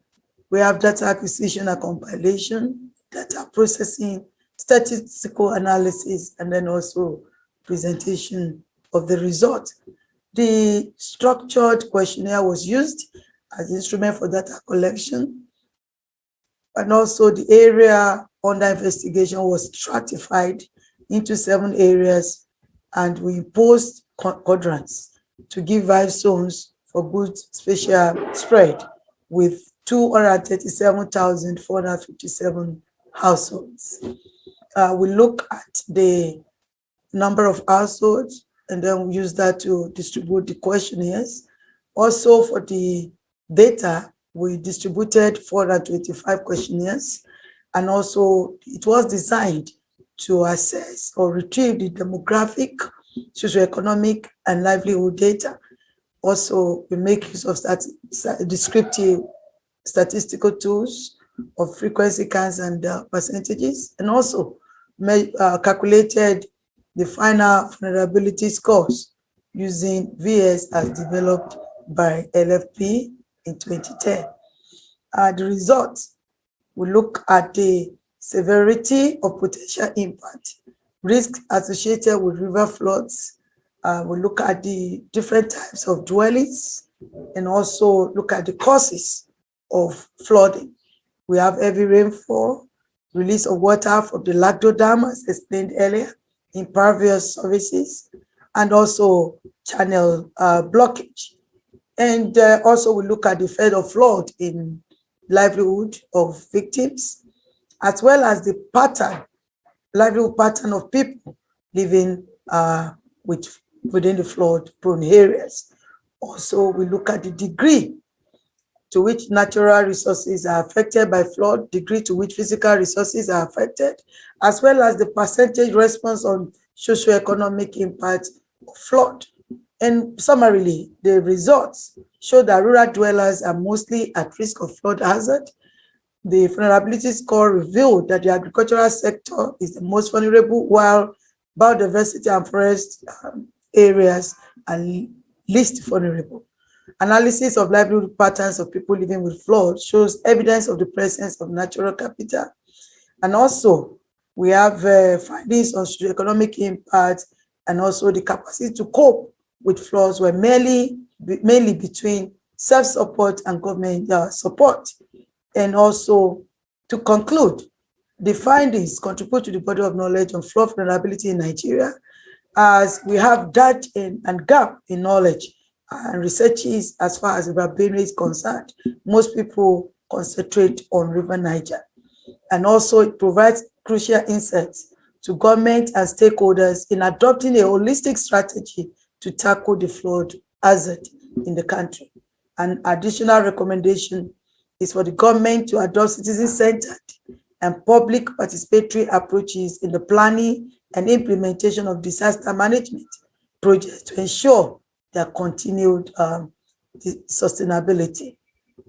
we have data acquisition and compilation, data processing, statistical analysis, and then also presentation of the result. The structured questionnaire was used as an instrument for data collection. And also the area under investigation was stratified into 7 areas, and we imposed quadrants to give 5 zones for good spatial spread with 237,457 households. We look at the number of households, and then we use that to distribute the questionnaires. Also for the data, we distributed 425 questionnaires, and also it was designed to assess or retrieve the demographic, socioeconomic, and livelihood data. Also, we make use of descriptive statistical tools of frequency counts and percentages, and also calculated the final vulnerability scores using VS as developed by LFP in 2010. The results, we look at the severity of potential impact, risks associated with river floods. We look at the different types of dwellings, and also look at the causes of flooding. We have heavy rainfall, release of water from the Lagdo Dam, as explained earlier, impervious surfaces, and also channel blockage. And also we look at the effect of flood in livelihood of victims, as well as the livelihood pattern of people living within the flood-prone areas. Also, we look at the degree to which natural resources are affected by flood, degree to which physical resources are affected, as well as the percentage response on socioeconomic impact of flood. And summarily, the results show that rural dwellers are mostly at risk of flood hazard. The vulnerability score revealed that the agricultural sector is the most vulnerable, while biodiversity and forest areas are least vulnerable. Analysis of livelihood patterns of people living with flood shows evidence of the presence of natural capital. And also, we have findings on socioeconomic impact, and also the capacity to cope with floods were mainly between self-support and government support. And also, to conclude, the findings contribute to the body of knowledge on flood vulnerability in Nigeria, as we have that and gap in knowledge and researches as far as River Benue is concerned. Most people concentrate on River Niger. And also it provides crucial insights to government and stakeholders in adopting a holistic strategy to tackle the flood hazard in the country. An additional recommendation is for the government to adopt citizen-centered and public participatory approaches in the planning and implementation of disaster management projects to ensure their continued sustainability.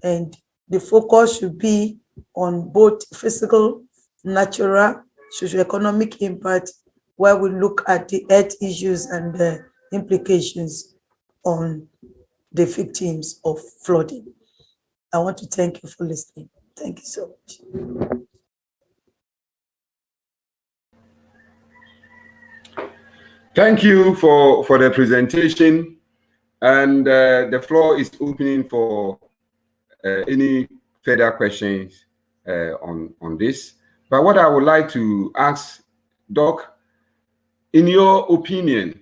And the focus should be on both physical, natural, socioeconomic impact, where we look at the health issues and the implications on the victims of flooding. I want to thank you for listening. Thank you so much. Thank you for the presentation, and the floor is opening for any further questions on this. But what I would like to ask, Doc, in your opinion,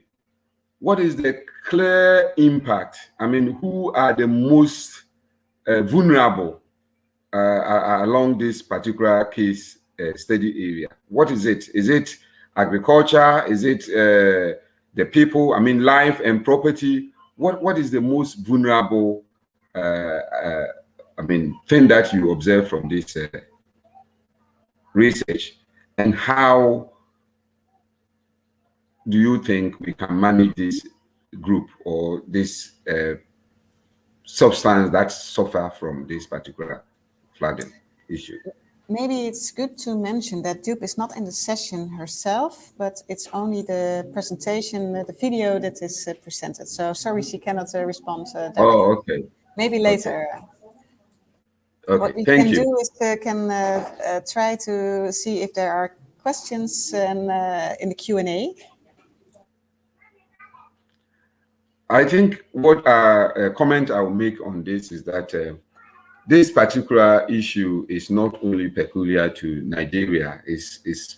what is the clear impact? I mean, who are the most vulnerable along this particular case study area? What is it? Is it agriculture? Is it the people? I mean, life and property. What is the most vulnerable thing that you observe from this research, and how do you think we can manage this group or this substance that suffer from this particular flooding issue? Maybe it's good to mention that Dupe is not in the session herself, but it's only the presentation, the video that is presented. So sorry, she cannot respond directly. Oh, okay. Maybe later. Okay, what we thank can you. do is try to see if there are questions in the Q&A. I think what comment I will make on this is that this particular issue is not only peculiar to Nigeria, is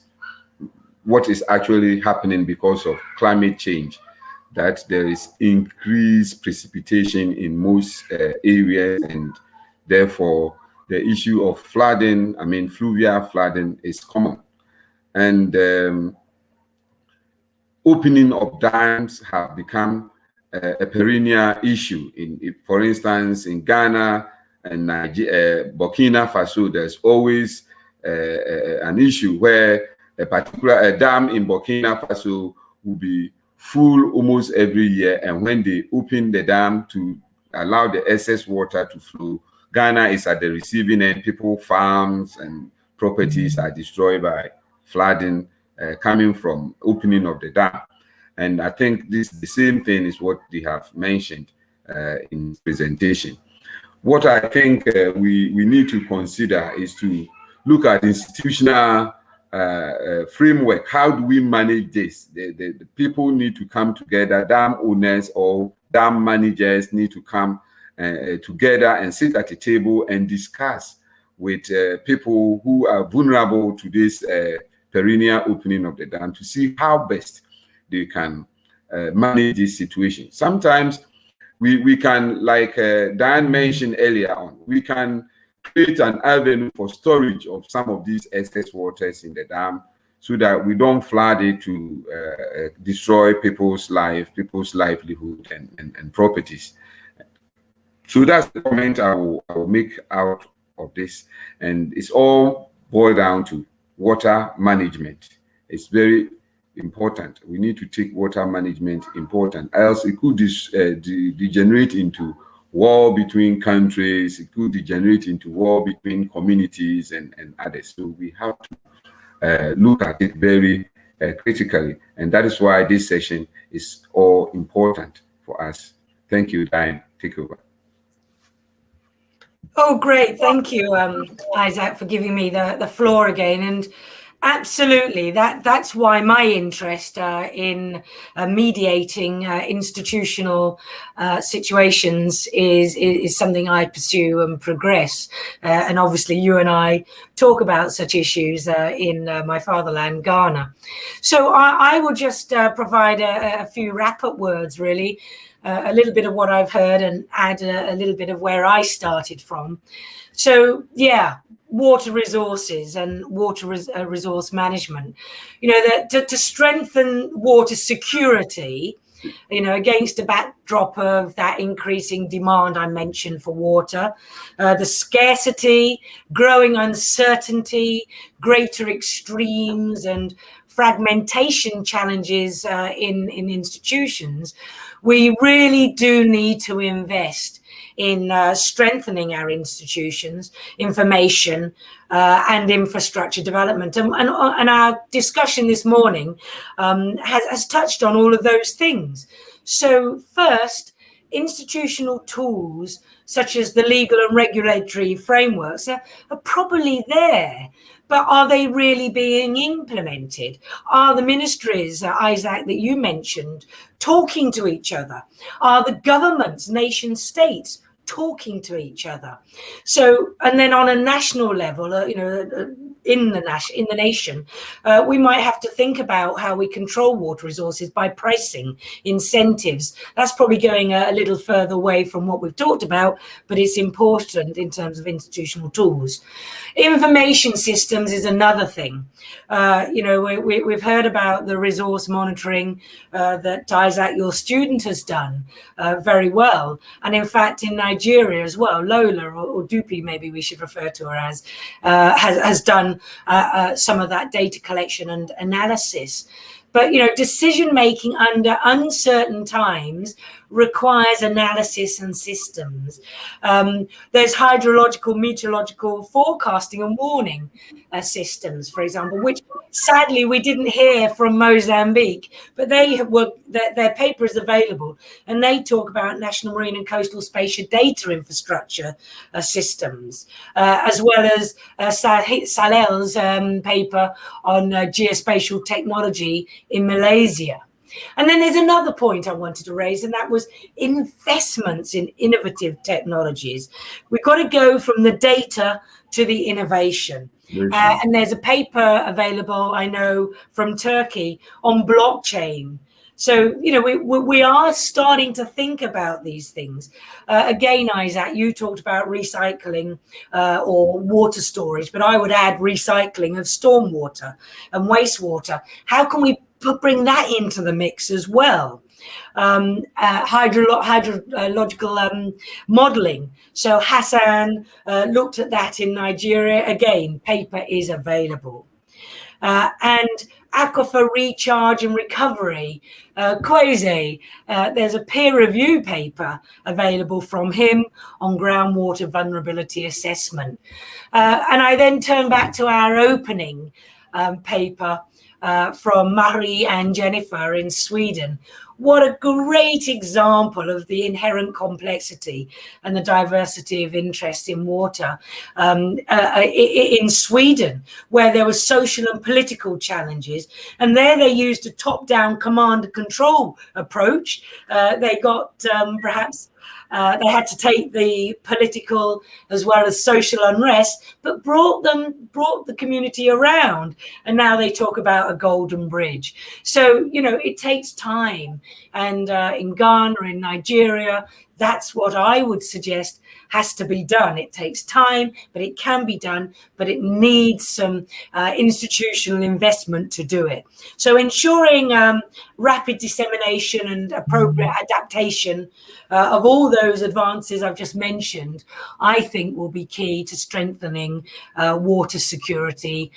what is actually happening because of climate change, that there is increased precipitation in most areas, and therefore the issue of flooding, I mean fluvial flooding, is common. And opening of dams have become a perennial issue. For instance, in Ghana and Burkina Faso, there's always an issue where a dam in Burkina Faso will be full almost every year, and when they open the dam to allow the excess water to flow, Ghana is at the receiving end. People, farms and properties are destroyed by flooding coming from opening of the dam. And I think the same thing is what they have mentioned in presentation. What I think we need to consider is to look at institutional framework. How do we manage this? The people need to come together. Dam owners or dam managers need to come together and sit at a table and discuss with people who are vulnerable to this perennial opening of the dam, to see how best they can manage this situation. Sometimes we can, like Dan mentioned earlier on, we can create an avenue for storage of some of these excess waters in the dam, so that we don't flood it to destroy people's livelihood and properties. So that's the comment I will make out of this. And it's all boiled down to water management. It's very important. We need to take water management important, else it could degenerate into war between countries. It could degenerate into war between communities and others. So we have to look at it very critically, and that is why this session is all important for us. Thank you, Diane. Take over. Oh, great. Thank you, Isaac, for giving me the floor again. And absolutely, that's why my interest in mediating institutional situations is something I pursue and progress. And obviously, you and I talk about such issues in my fatherland, Ghana. So I will just provide a few wrap-up words, really. A little bit of what I've heard and add a little bit of where I started from. So yeah, water resources and water resource management, you know, that to strengthen water security, you know, against a backdrop of that increasing demand I mentioned for water, the scarcity, growing uncertainty, greater extremes and fragmentation challenges in institutions, we really do need to invest in strengthening our institutions, information and infrastructure development. And our discussion this morning has touched on all of those things. So first, institutional tools such as the legal and regulatory frameworks are probably there, but are they really being implemented? Are the ministries, Isaac, that you mentioned, talking to each other? Are the governments, nation states, talking to each other? So, and then on a national level, you know, in the nation, we might have to think about how we control water resources by pricing, incentives. That's probably going a little further away from what we've talked about, but it's important in terms of institutional tools. Information systems is another thing. You know, we've heard about the resource monitoring that Isaac, your student, has done very well. And in fact, in Nigeria as well, Lola, or Dupi, maybe we should refer to her as, has done some of that data collection and analysis. But, you know, decision making under uncertain times requires analysis and systems. There's hydrological, meteorological forecasting and warning systems, for example, which sadly we didn't hear from Mozambique, but their paper is available, and they talk about national marine and coastal spatial data infrastructure systems, as well as Salel's paper on geospatial technology in Malaysia. And then there's another point I wanted to raise, and that was investments in innovative technologies. We've got to go from the data to the innovation. And there's a paper available, I know, from Turkey on blockchain. So, you know, we are starting to think about these things. Again, Isaac, you talked about recycling or water storage, but I would add recycling of stormwater and wastewater. How can we bring that into the mix as well? Hydrological modeling. So Hassan looked at that in Nigeria. Again, paper is available. And aquifer recharge and recovery. Kwesi, there's a peer review paper available from him on groundwater vulnerability assessment. And I then turn back to our opening paper from Marie and Jennifer in Sweden. What a great example of the inherent complexity and the diversity of interest in water in Sweden, where there were social and political challenges. And there they used a top-down command and control approach. They got perhaps they had to take the political as well as social unrest, but brought the community around. And now they talk about a golden bridge. So, you know, it takes time. And in Ghana, in Nigeria, that's what I would suggest has to be done. It takes time, but it can be done, but it needs some institutional investment to do it. So ensuring rapid dissemination and appropriate adaptation of all those advances I've just mentioned, I think will be key to strengthening water security,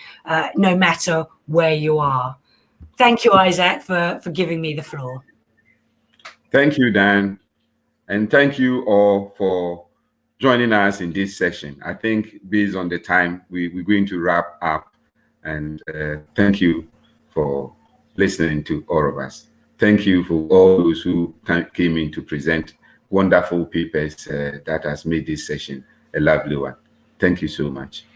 no matter where you are. Thank you, Isaac, for giving me the floor. Thank you, Dan. And thank you all for joining us in this session. I think based on the time, we're going to wrap up. And thank you for listening to all of us. Thank you for all those who came in to present wonderful papers that has made this session a lovely one. Thank you so much.